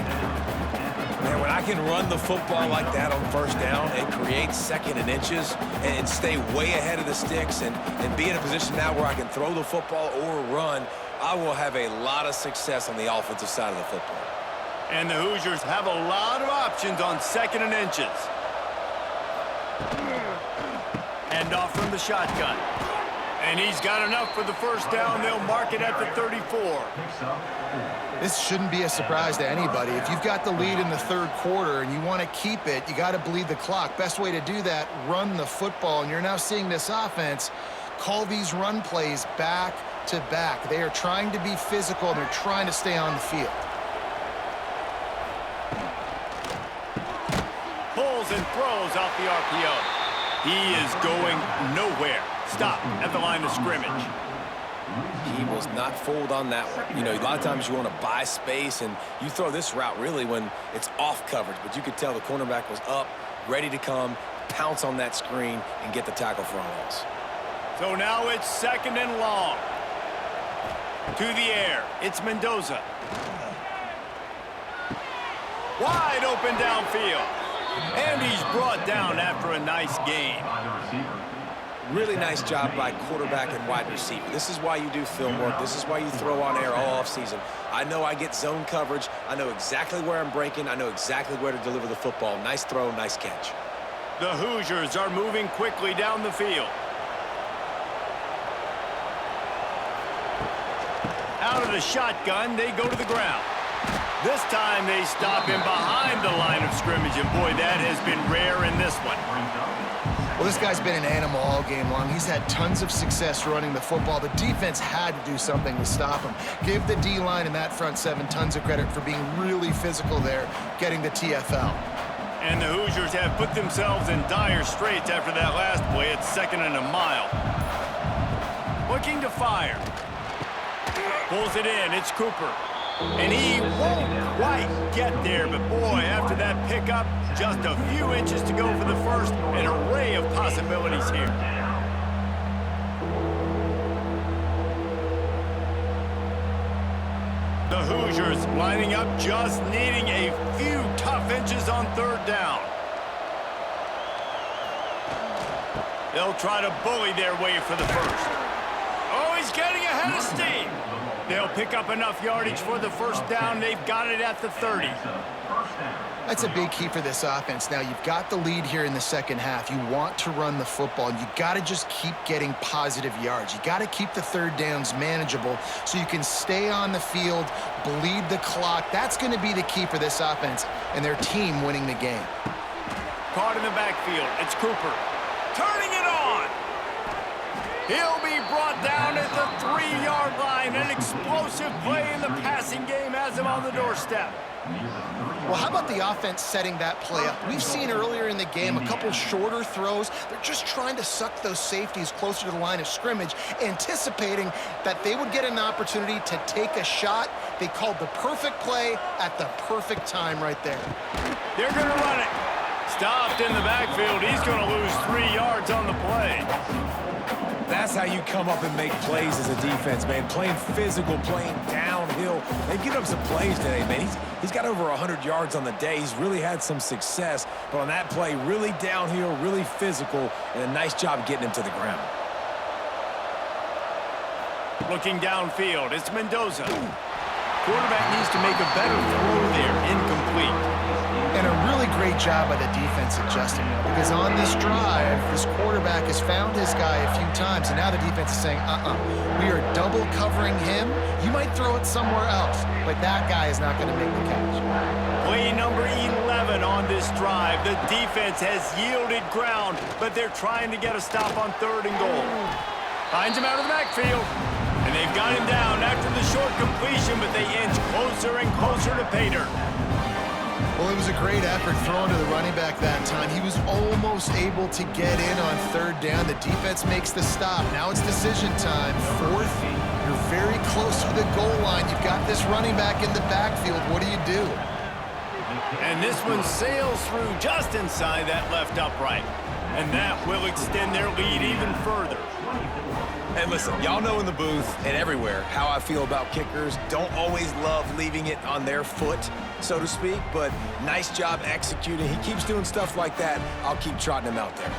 Man, when I can run the football like that on first down and create 2nd and inches and stay way ahead of the sticks and be in a position now where I can throw the football or run, I will have a lot of success on the offensive side of the football. And the Hoosiers have a lot of options on 2nd and inches. Hand off from the shotgun. And he's got enough for the first down. They'll mark it at the 34. This shouldn't be a surprise to anybody. If you've got the lead in the 3rd quarter and you want to keep it, you got to bleed the clock. Best way to do that, run the football. And you're now seeing this offense call these run plays back to back. They are trying to be physical, and they're trying to stay on the field. Pulls and throws off the RPO. He is going nowhere. Stop at the line of scrimmage. He was not fooled on that one. You know, a lot of times you want to buy space, and you throw this route really when it's off coverage. But you could tell the cornerback was up, ready to come, pounce on that screen, and get the tackle for a loss. So now it's 2nd and long. To the air, it's Mendoza. Wide open downfield. And he's brought down after a nice gain. Really nice job by quarterback and wide receiver. This is why you do film work. This is why you throw on air all offseason. I know I get zone coverage. I know exactly where I'm breaking. I know exactly where to deliver the football. Nice throw, nice catch. The Hoosiers are moving quickly down the field. Out of the shotgun, they go to the ground. This time they stop him behind the line of scrimmage, and boy, that has been rare in this one. Well, this guy's been an animal all game long. He's had tons of success running the football. The defense had to do something to stop him. Give the D-line and that front 7 tons of credit for being really physical there, getting the TFL. And the Hoosiers have put themselves in dire straits after that last play at 2nd and a mile. Looking to fire. Pulls it in. It's Cooper. And he won't quite get there, but boy, after that pickup, just a few inches to go for the first. An array of possibilities here. The Hoosiers lining up, just needing a few tough inches on third down. They'll try to bully their way for the first. Oh, he's getting ahead of steam. They'll pick up enough yardage for the first down. They've got it at the 30. That's a big key for this offense. Now, you've got the lead here in the second half. You want to run the football, and you got to just keep getting positive yards. You got to keep the third downs manageable so you can stay on the field, bleed the clock. That's going to be the key for this offense and their team winning the game. Caught in the backfield. It's Cooper. Turning it on. He'll be brought down at the 3-yard line. An explosive play in the passing game has him on the doorstep. Well, how about the offense setting that play up? We've seen earlier in the game a couple shorter throws. They're just trying to suck those safeties closer to the line of scrimmage, anticipating that they would get an opportunity to take a shot. They called the perfect play at the perfect time right there. They're going to run it. Stopped in the backfield. He's going to lose 3 yards on the play. That's how you come up and make plays as a defense, man. Playing physical, playing downhill. They've given up some plays today, man. He's got over 100 yards on the day. He's really had some success. But on that play, really downhill, really physical, and a nice job getting him to the ground. Looking downfield, it's Mendoza. Quarterback needs to make a better throw there. Incomplete. And a really great job by the defense adjusting, because on this drive, this quarterback has found his guy a few times, and now the defense is saying, we are double covering him. You might throw it somewhere else, but that guy is not going to make the catch. Play number 11 on this drive. The defense has yielded ground, but they're trying to get a stop on 3rd and goal. Finds him out of the backfield, and they've got him down after the short completion, but they inch closer and closer to pay dirt. Well, it was a great effort thrown to the running back that time. He was almost able to get in on 3rd down. The defense makes the stop. Now it's decision time. 4th, you're very close to the goal line. You've got this running back in the backfield. What do you do? And this one sails through just inside that left upright. And that will extend their lead even further. And listen, y'all know in the booth and everywhere how I feel about kickers. Don't always love leaving it on their foot, so to speak, but nice job executing. He keeps doing stuff like that. I'll keep trotting him out there.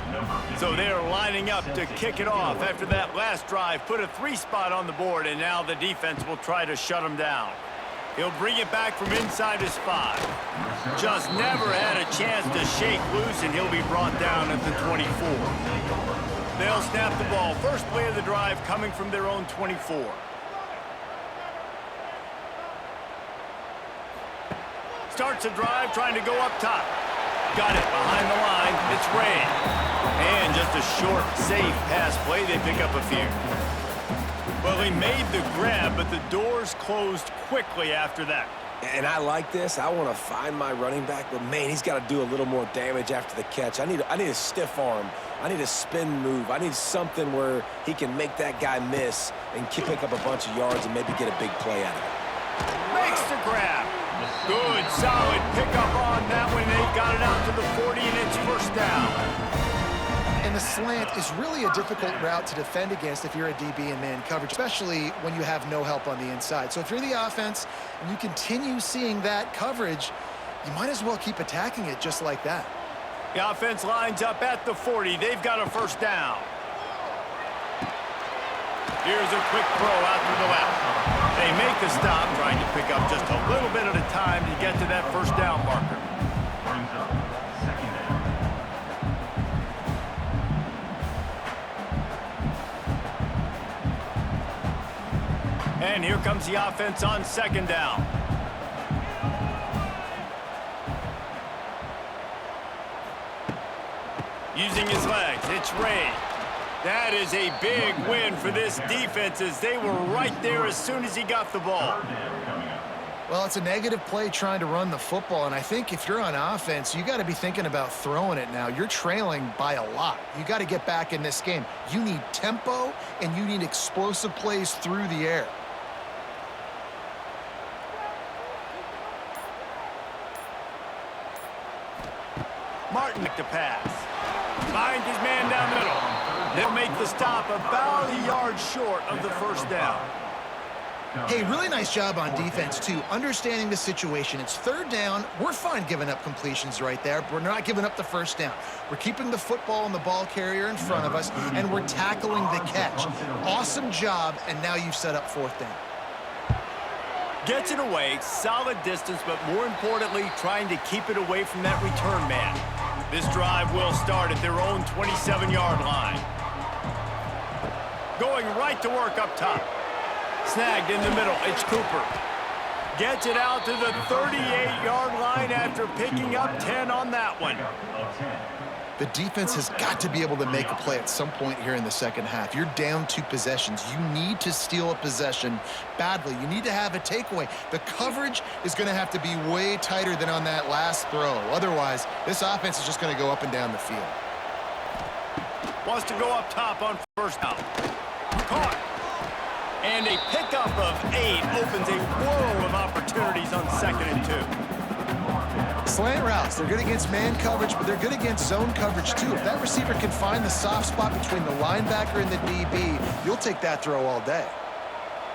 So they're lining up to kick it off after that last drive. Put a 3 spot on the board, and now the defense will try to shut him down. He'll bring it back from inside his 5. Just never had a chance to shake loose, and he'll be brought down at the 24. They'll snap the ball. First play of the drive coming from their own 24. Starts a drive trying to go up top. Got it behind the line. It's Ray. And just a short, safe pass play. They pick up a few. Well, he made the grab, but the doors closed quickly after that. And I like this. I want to find my running back, but man, he's got to do a little more damage after the catch. I need a stiff arm. I need a spin move. I need something where he can make that guy miss and pick up a bunch of yards and maybe get a big play out of it. Makes the grab. Good, solid pickup on that one. They got it out to the 40, and it's first down. And the slant is really a difficult route to defend against if you're a DB in man coverage, especially when you have no help on the inside. So if you're the offense and you continue seeing that coverage, you might as well keep attacking it just like that. The offense lines up at the 40. They've got a first down. Here's a quick throw out to the left. They make the stop, trying to pick up just a little bit at a time to get to that first down marker. Brings up 2nd down. And here comes the offense on 2nd down. Using his legs, it's Ray. That is a big win for this defense, as they were right there as soon as he got the ball. Well, it's a negative play trying to run the football, and I think if you're on offense, you got to be thinking about throwing it now. You're trailing by a lot. You got to get back in this game. You need tempo, and you need explosive plays through the air. Martin to pass. Finds his man down the middle. They'll make the stop about a yard short of the first down. Hey, really nice job on defense, too, understanding the situation. It's third down. We're fine giving up completions right there, but we're not giving up the first down. We're keeping the football and the ball carrier in front of us, and we're tackling the catch. Awesome job, and now you've set up fourth down. Gets it away, solid distance, but more importantly, trying to keep it away from that return man. This drive will start at their own 27-yard line. Going right to work up top. Snagged in the middle, it's Cooper. Gets it out to the 38-yard line after picking up 10 on that one. The defense has got to be able to make a play at some point here in the second half. You're down 2 possessions. You need to steal a possession badly. You need to have a takeaway. The coverage is going to have to be way tighter than on that last throw. Otherwise, this offense is just going to go up and down the field. Wants to go up top on first down. Caught. And a pickup of 8 opens a world of opportunities on 2nd and 2. Slant routes, they're good against man coverage, but they're good against zone coverage too. If that receiver can find the soft spot between the linebacker and the DB, you'll take that throw all day.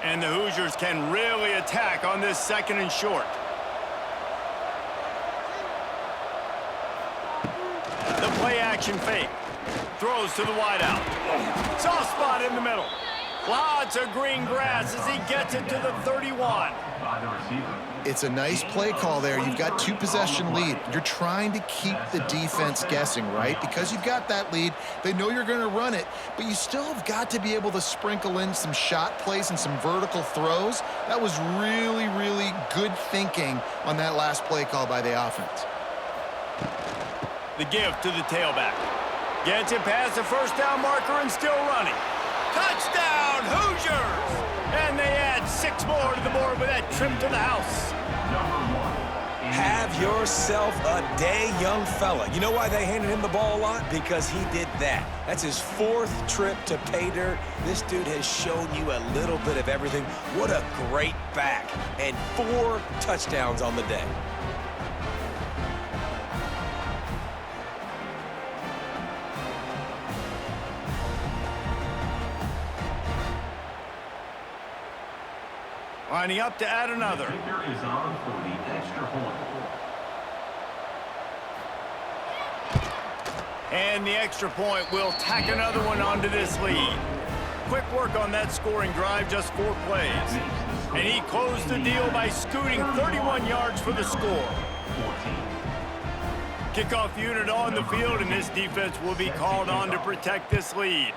And the Hoosiers can really attack on this 2nd and short. The play action fake. Throws to the wideout. Soft spot in the middle. Lots of green grass as he gets it to the 31. It's a nice play call there. You've got 2 possession lead. You're trying to keep the defense guessing, right? Because you've got that lead, they know you're going to run it, but you still have got to be able to sprinkle in some shot plays and some vertical throws. That was really, really good thinking on that last play call by the offense. The give to the tailback. Gets it past the first down marker and still running. Touchdown, Hoosiers! And they add 6 more to the board with that trip to the house. Have yourself a day, young fella. You know why they handed him the ball a lot? Because he did that. That's his 4th trip to pay dirt. This dude has shown you a little bit of everything. What a great back. And 4 touchdowns on the day. Lining up to add another. Is on for the extra point. And the extra point will tack another one onto this lead. Quick work on that scoring drive, just 4 plays. And he closed the deal by scooting 31 yards for the score. Kickoff unit on the field, and this defense will be called on to protect this lead.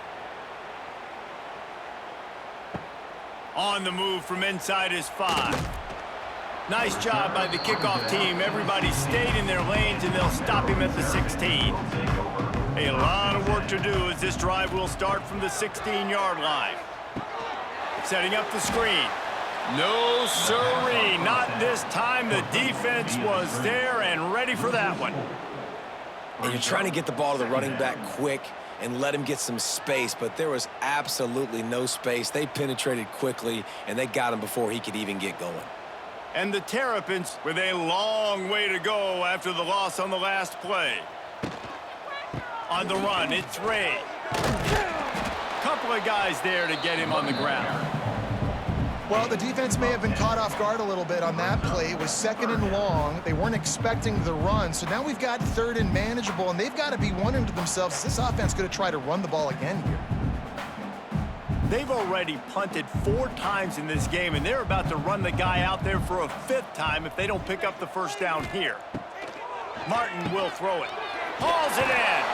On the move from inside is 5. Nice job by the kickoff team. Everybody stayed in their lanes, and they'll stop him at the 16. A lot of work to do as this drive will start from the 16-yard line. Setting up the screen. No siree, not this time. The defense was there and ready for that one. And you're trying to get the ball to the running back quick and let him get some space, but there was absolutely no space. They penetrated quickly, and they got him before he could even get going. And the Terrapins with a long way to go after the loss on the last play. On the run, it's Ray. Couple of guys there to get him on the ground. Well, the defense may have been caught off guard a little bit on that play. It was 2nd and long. They weren't expecting the run. So now we've got 3rd and manageable, and they've got to be wondering to themselves, is this offense going to try to run the ball again here? They've already punted 4 times in this game, and they're about to run the guy out there for a 5th time if they don't pick up the first down here. Martin will throw it. Hauls it in.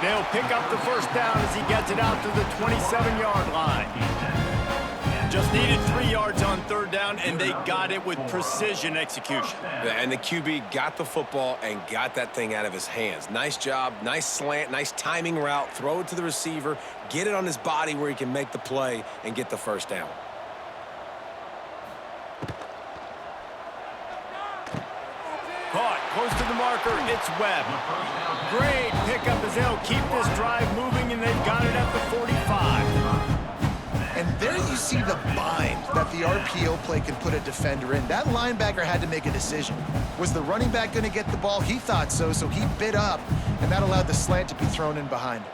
They'll pick up the first down as he gets it out to the 27-yard line. Just needed 3 yards on 3rd down, and they got it with precision execution. And the QB got the football and got that thing out of his hands. Nice job, nice slant, nice timing route. Throw it to the receiver, get it on his body where he can make the play and get the first down. Caught, close to the marker, it's Webb. Great pickup as they'll keep this drive moving, and they've got it at the 45. And there you see the bind that the RPO play can put a defender in. That linebacker had to make a decision. Was the running back going to get the ball? He thought so, so he bit up, and that allowed the slant to be thrown in behind him.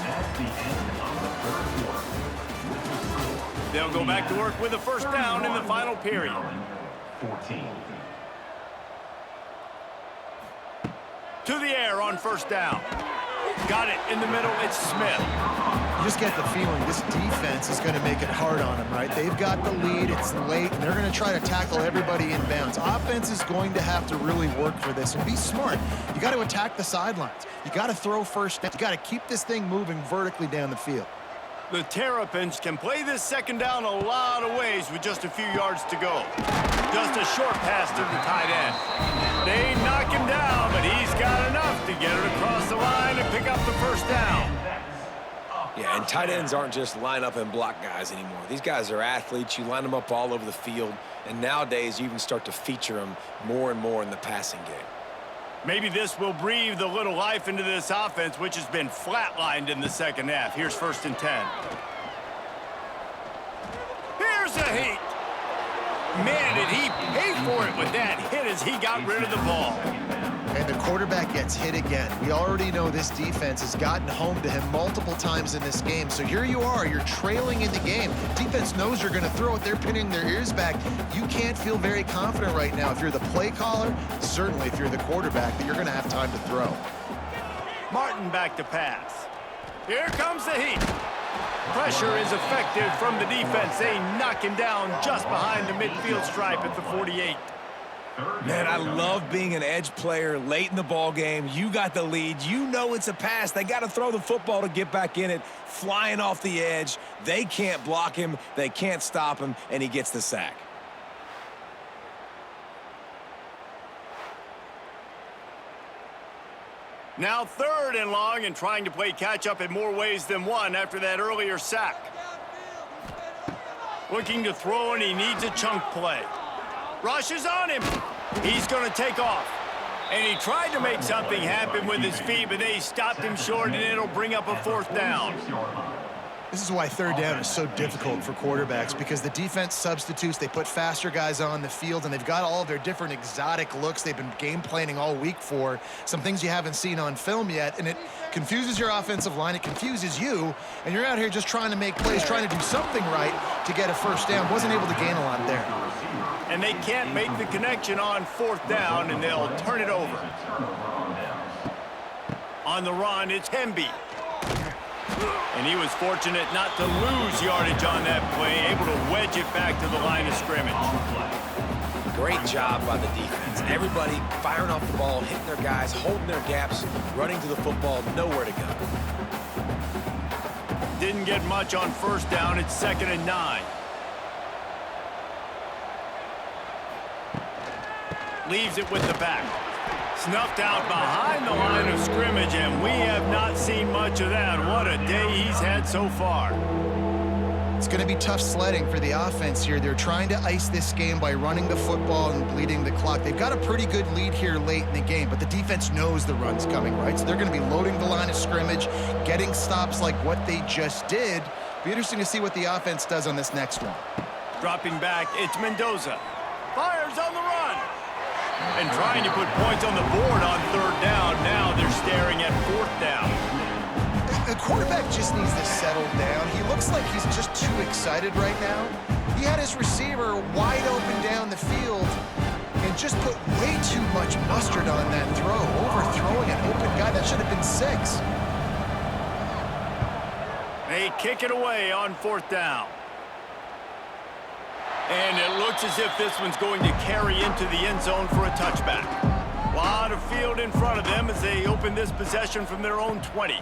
That's the end of the third quarter. They'll go back to work with a first down in the final period. 14. To the air on first down. Got it in the middle. It's Smith. You just get the feeling this defense is going to make it hard on them, right? They've got the lead. It's late, and they're going to try to tackle everybody in bounds. Offense is going to have to really work for this and be smart. You got to attack the sidelines. You got to throw first down. You got to keep this thing moving vertically down the field. The Terrapins can play this second down a lot of ways with just a few yards to go. Just a short pass to the tight end. They knock him down, but he's got enough to get it across the line and pick up the first down. Yeah, and tight ends aren't just line up and block guys anymore. These guys are athletes. You line them up all over the field, and nowadays you even start to feature them more and more in the passing game. Maybe this will breathe a little life into this offense, which has been flatlined in the second half. Here's 1st and 10. Here's a heat. Man, did he pay for it with that hit as he got rid of the ball. And the quarterback gets hit again. We already know this defense has gotten home to him multiple times in this game. So here you are, you're trailing in the game. Defense knows you're going to throw it. They're pinning their ears back. You can't feel very confident right now. If you're the play caller, certainly if you're the quarterback, that you're going to have time to throw. Martin back to pass. Here comes the heat. Pressure is effective from the defense. They knock him down just behind the midfield stripe at the 48. Man, I love being an edge player late in the ball game. You got the lead. You know it's a pass. They got to throw the football to get back in it. Flying off the edge. They can't block him. They can't stop him, and he gets the sack. Now 3rd and long and trying to play catch-up in more ways than one after that earlier sack. Looking to throw, and he needs a chunk play. Rush is on him. He's going to take off. And he tried to make something happen with his feet, but they stopped him short, and it'll bring up a 4th down. This is why 3rd down is so difficult for quarterbacks, because the defense substitutes. They put faster guys on the field, and they've got all of their different exotic looks they've been game planning all week for, some things you haven't seen on film yet, and it confuses your offensive line. It confuses you, and you're out here just trying to make plays, trying to do something right to get a first down. Wasn't able to gain a lot there. And they can't make the connection on 4th down, and they'll turn it over. On the run, it's Hemby. And he was fortunate not to lose yardage on that play, able to wedge it back to the line of scrimmage. Great job by the defense. Everybody firing off the ball, hitting their guys, holding their gaps, running to the football, nowhere to go. Didn't get much on 1st down. It's 2nd and 9. Leaves it with the back. Snuffed out behind the line of scrimmage, and we have not seen much of that. What a day he's had so far. It's going to be tough sledding for the offense here. They're trying to ice this game by running the football and bleeding the clock. They've got a pretty good lead here late in the game, but the defense knows the run's coming, right? So they're going to be loading the line of scrimmage, getting stops like what they just did. Be interesting to see what the offense does on this next one. Dropping back, it's Mendoza. Fires on the run. And trying to put points on the board on 3rd down. Now they're staring at 4th down. The quarterback just needs to settle down. He looks like he's just too excited right now. He had his receiver wide open down the field and just put way too much mustard on that throw, overthrowing an open guy. That should have been 6. They kick it away on 4th down. And it looks as if this one's going to carry into the end zone for a touchback. A lot of field in front of them as they open this possession from their own 20.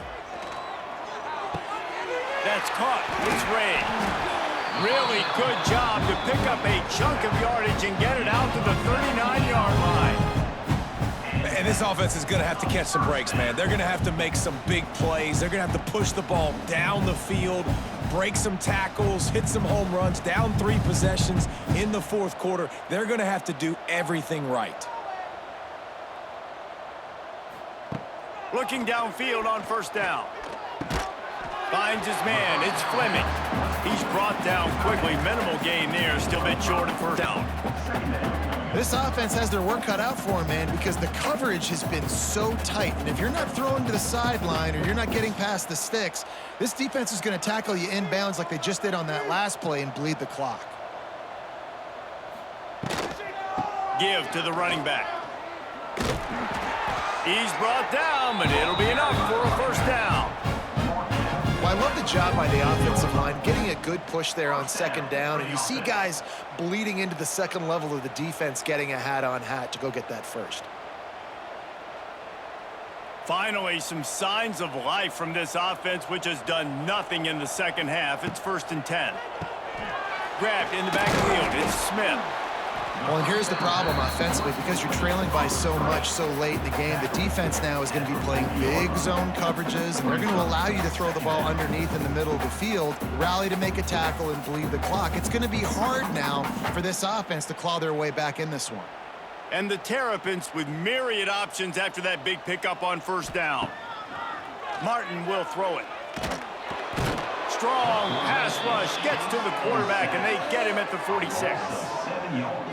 That's caught. It's Ray. Really good job to pick up a chunk of yardage and get it out to the 39-yard line. And this offense is going to have to catch some breaks, man. They're going to have to make some big plays. They're going to have to push the ball down the field, break some tackles, hit some home runs, down 3 possessions in the 4th quarter. They're going to have to do everything right. Looking downfield on first down. Finds his man. It's Fleming. He's brought down quickly. Minimal gain there. Still a bit short of first down. This offense has their work cut out for them, man, because the coverage has been so tight. And if you're not throwing to the sideline or you're not getting past the sticks, this defense is going to tackle you inbounds like they just did on that last play and bleed the clock. Give to the running back. He's brought down, but it'll be enough for a first down. Well, I love the job by the offensive line, getting a good push there on second down, and you see guys bleeding into the second level of the defense getting a hat-on-hat to go get that first. Finally, some signs of life from this offense, which has done nothing in the second half. It's 1st and 10. Grabbed in the backfield. It's Smith. Well, and here's the problem offensively. Because you're trailing by so much so late in the game, the defense now is going to be playing big zone coverages, and they're going to allow you to throw the ball underneath in the middle of the field, rally to make a tackle, and bleed the clock. It's going to be hard now for this offense to claw their way back in this one. And the Terrapins with myriad options after that big pickup on first down. Martin will throw it. Strong pass rush gets to the quarterback, and they get him at the 46.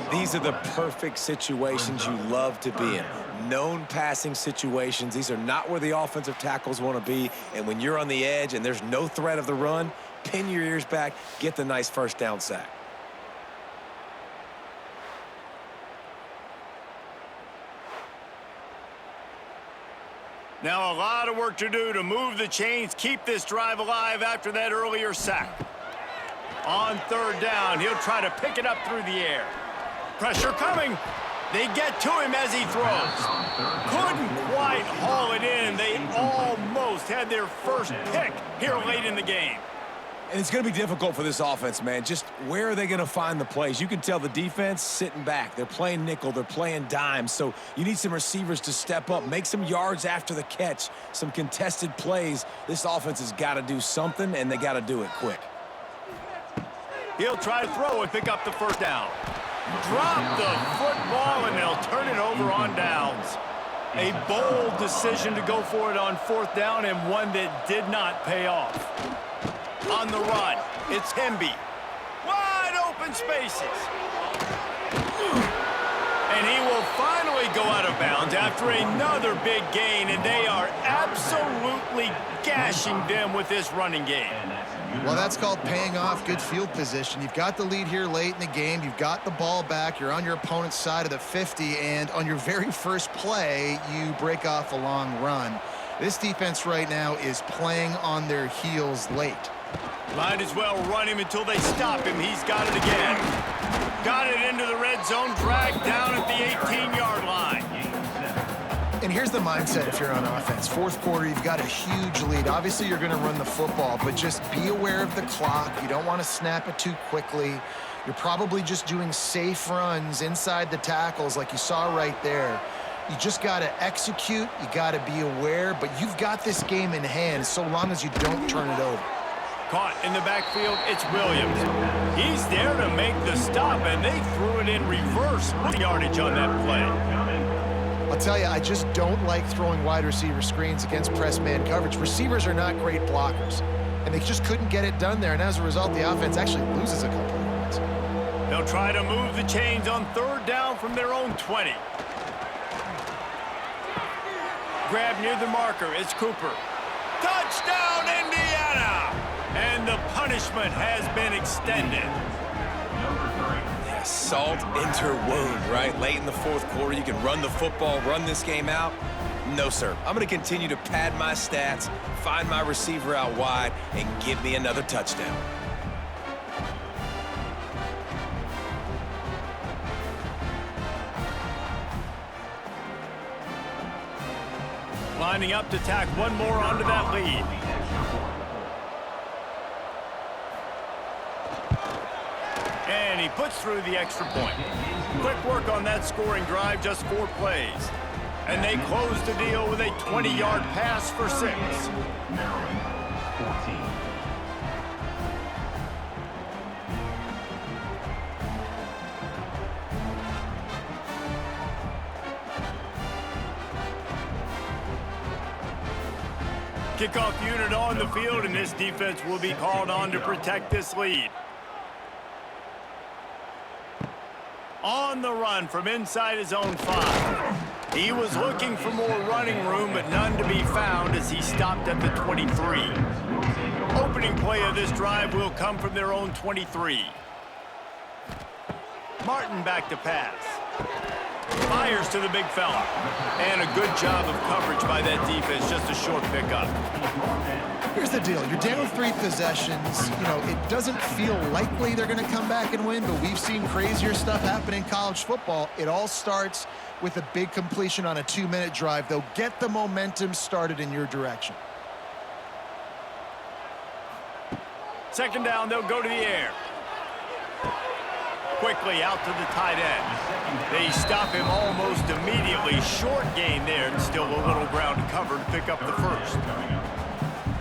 These are the perfect situations you love to be in. Known passing situations. These are not where the offensive tackles want to be. And when you're on the edge and there's no threat of the run, pin your ears back, get the nice first down sack. Now a lot of work to do to move the chains, keep this drive alive after that earlier sack. On third down, he'll try to pick it up through the air. Pressure coming. They get to him as he throws. Couldn't quite haul it in. They almost had their first pick here late in the game. And it's going to be difficult for this offense, man. Just where are they going to find the plays? You can tell the defense sitting back. They're playing nickel. They're playing dime. So you need some receivers to step up, make some yards after the catch, some contested plays. This offense has got to do something, and they got to do it quick. He'll try to throw and pick up the first down. Drop the football, and they'll turn it over on downs. A bold decision to go for it on fourth down, and one that did not pay off. On the run, it's Hemby. Wide open spaces. And he will finally go out of bounds after another big gain, and they are absolutely gashing them with this running game. Well, that's called paying off good field position. You've got the lead here late in the game. You've got the ball back. You're on your opponent's side of the 50, and on your very first play, you break off a long run. This defense right now is playing on their heels late. Might as well run him until they stop him. He's got it again. Got it into the red zone, dragged down at the 18-yard line. And here's the mindset if you're on offense. Fourth quarter, you've got a huge lead. Obviously, you're going to run the football, but just be aware of the clock. You don't want to snap it too quickly. You're probably just doing safe runs inside the tackles like you saw right there. You just got to execute. You got to be aware, but you've got this game in hand so long as you don't turn it over. Caught in the backfield, it's Williams. He's there to make the stop, and they threw it in reverse. Good yardage on that play. I'll tell you, I just don't like throwing wide receiver screens against press man coverage. Receivers are not great blockers, and they just couldn't get it done there, and as a result, the offense actually loses a couple of yards. They'll try to move the chains on third down from their own 20. Grab near the marker, it's Cooper. Touchdown, Indiana! And the punishment has been extended. Yeah, salt into wound, right? Late in the fourth quarter, you can run the football, run this game out. No, sir. I'm going to continue to pad my stats, find my receiver out wide, and give me another touchdown. Lining up to tack one more onto that lead. And he puts through the extra point. Quick work on that scoring drive, just 4 plays. And they close the deal with a 20-yard pass for 6. Maryland, 14. Kickoff unit on the field, and this defense will be called on to protect this lead. On the run from inside his own 5. He was looking for more running room, but none to be found as he stopped at the 23. Opening play of this drive will come from their own 23. Martin back to pass. Fires to the big fella. And a good job of coverage by that defense, just a short pickup. Here's the deal. You're down 3 possessions. You know, it doesn't feel likely they're going to come back and win, but we've seen crazier stuff happen in college football. It all starts with a big completion on a 2-minute drive. They'll get the momentum started in your direction. Second down, they'll go to the air. Quickly out to the tight end. They stop him almost immediately. Short gain there, and still a little ground to cover to pick up the first.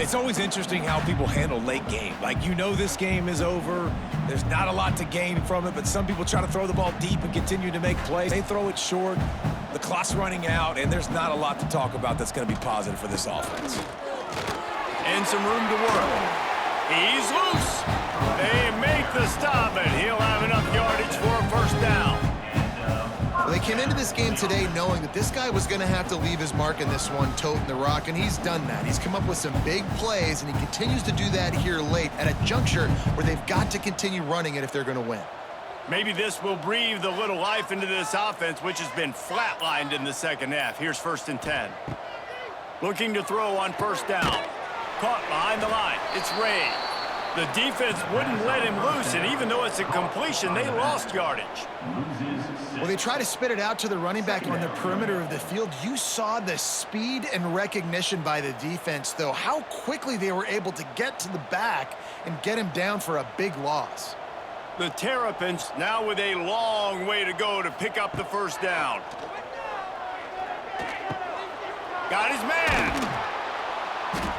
It's always interesting how people handle late game. Like, you know this game is over. There's not a lot to gain from it, but some people try to throw the ball deep and continue to make plays. They throw it short. The clock's running out, and there's not a lot to talk about that's going to be positive for this offense. And some room to work. He's loose. They make the stop, and he'll have enough yardage for a first down. Well, they came into this game today knowing that this guy was going to have to leave his mark in this one, toting the rock, and he's done that. He's come up with some big plays, and he continues to do that here late at a juncture where they've got to continue running it if they're going to win. Maybe this will breathe a little life into this offense, which has been flatlined in the second half. Here's 1st and 10. Looking to throw on first down. Caught behind the line. It's Ray. The defense wouldn't let him loose, and even though it's a completion, they lost yardage. Well, they try to spit it out to the running back on the perimeter of the field. You saw the speed and recognition by the defense, though, how quickly they were able to get to the back and get him down for a big loss. The Terrapins now with a long way to go to pick up the first down. Got his man.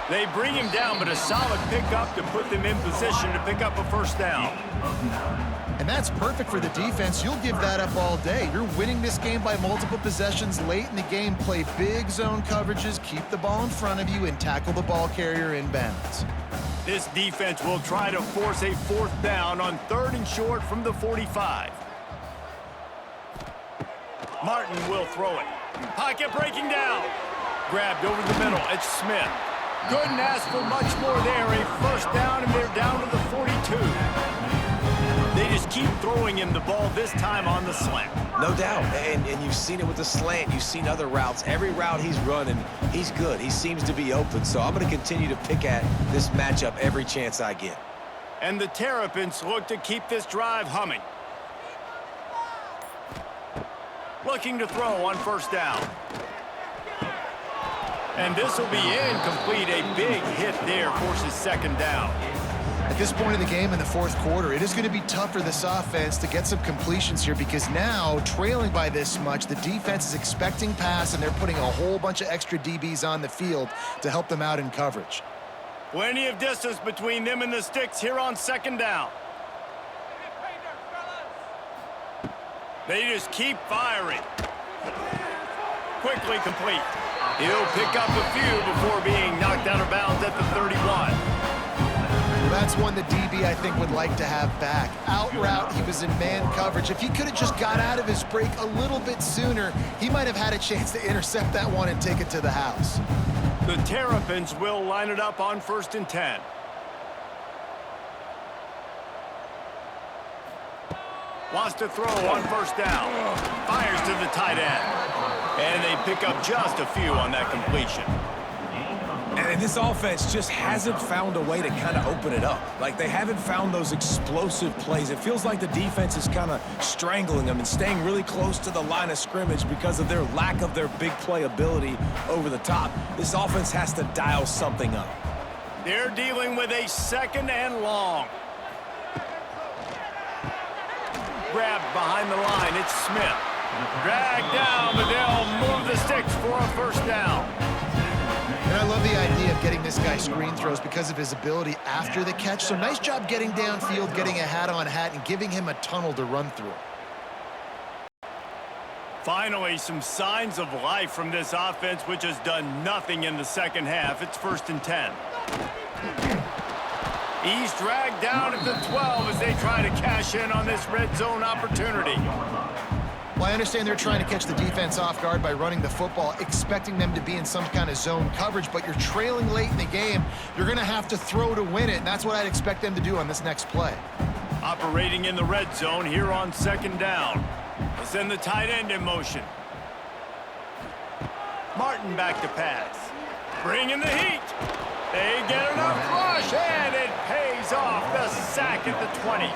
They bring him down, but a solid pickup to put them in position to pick up a first down. And that's perfect for the defense. You'll give that up all day. You're winning this game by multiple possessions late in the game. Play big zone coverages, keep the ball in front of you, and tackle the ball carrier in bounds. This defense will try to force a 4th down on 3rd and short from the 45. Martin will throw it. Pocket breaking down. Grabbed over the middle. It's Smith. Couldn't ask for much more there. A first down, and they're down to the 42. They just keep throwing him the ball, this time on the slant. No doubt, and you've seen it with the slant. You've seen other routes. Every route he's running, he's good. He seems to be open, so I'm going to continue to pick at this matchup every chance I get. And the Terrapins look to keep this drive humming. Looking to throw on first down. And this will be incomplete. A big hit there forces 2nd down. At this point in the game in the 4th quarter, it is going to be tough for this offense to get some completions here because now, trailing by this much, the defense is expecting pass, and they're putting a whole bunch of extra DBs on the field to help them out in coverage. Plenty of distance between them and the sticks here on 2nd down. They just keep firing. Quickly complete. He'll pick up a few before being knocked out of bounds at the 31. Well, that's one the DB, I think, would like to have back. Out route, he was in man coverage. If he could have just got out of his break a little bit sooner, he might have had a chance to intercept that one and take it to the house. The Terrapins will line it up on 1st and 10. Wants to throw on first down. Fires to the tight end. And they pick up just a few on that completion. And this offense just hasn't found a way to kind of open it up. Like, they haven't found those explosive plays. It feels like the defense is kind of strangling them and staying really close to the line of scrimmage because of their lack of their big play ability over the top. This offense has to dial something up. They're dealing with a 2nd and long. Grabbed behind the line. It's Smith. Dragged down, but they'll move the sticks for a first down. And I love the idea of getting this guy screen throws because of his ability after the catch. So nice job getting downfield, getting a hat-on-hat, and giving him a tunnel to run through. Finally, some signs of life from this offense, which has done nothing in the second half. It's 1st and 10. He's dragged down at the 12 as they try to cash in on this red zone opportunity. Well, I understand they're trying to catch the defense off guard by running the football, expecting them to be in some kind of zone coverage, but you're trailing late in the game. You're going to have to throw to win it, and that's what I'd expect them to do on this next play. Operating in the red zone here on 2nd down. They send the tight end in motion. Martin back to pass. Bringing the heat. They get enough rush, and it pays off. The sack at the 20.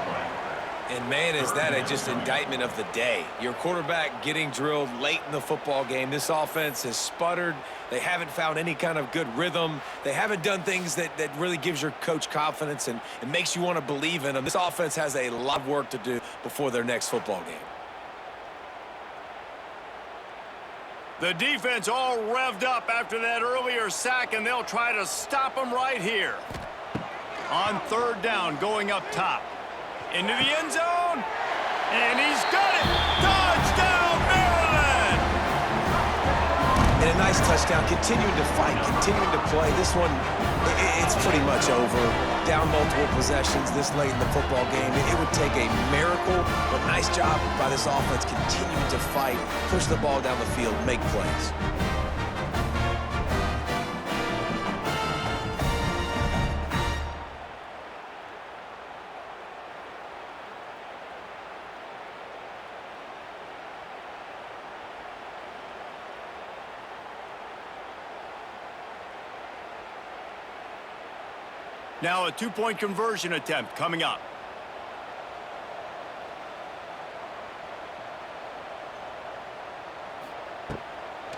And man, is that just indictment of the day. Your quarterback getting drilled late in the football game. This offense has sputtered. They haven't found any kind of good rhythm. They haven't done things that really gives your coach confidence and makes you want to believe in them. This offense has a lot of work to do before their next football game. The defense all revved up after that earlier sack, and they'll try to stop them right here. On 3rd down, going up top. Into the end zone, and he's got it! Touchdown, Maryland! And a nice touchdown, continuing to fight, continuing to play. This one, it's pretty much over. Down multiple possessions this late in the football game. It would take a miracle, but nice job by this offense continuing to fight, push the ball down the field, make plays. Now a 2-point conversion attempt coming up.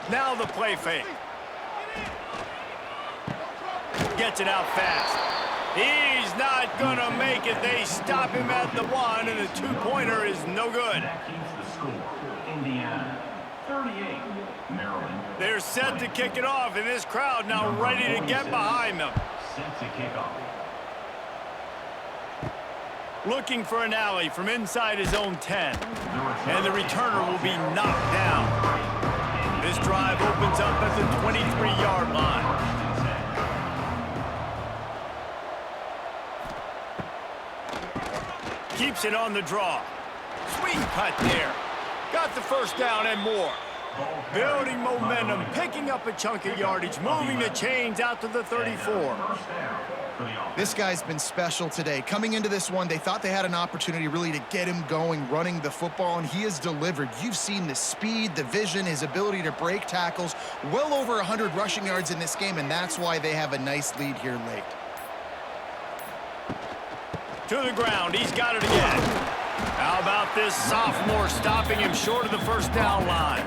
Now the play fake. Gets it out fast. He's not going to make it. They stop him at the 1, and the 2-pointer is no good. That keeps the score. Indiana, 38. Maryland. They're set to kick it off, and this crowd now ready to get behind them. Set to kick off. Looking for an alley from inside his own 10. And the returner will be knocked down. This drive opens up at the 23-yard line. Keeps it on the draw. Swing cut there. Got the 1st down and more. Building momentum, picking up a chunk of yardage, moving the chains out to the 34. This guy's been special today. Coming into this one, they thought they had an opportunity really to get him going, running the football, and he has delivered. You've seen the speed, the vision, his ability to break tackles. Well over 100 rushing yards in this game, and that's why they have a nice lead here late. To the ground, he's got it again. How about this sophomore stopping him short of the 1st down line?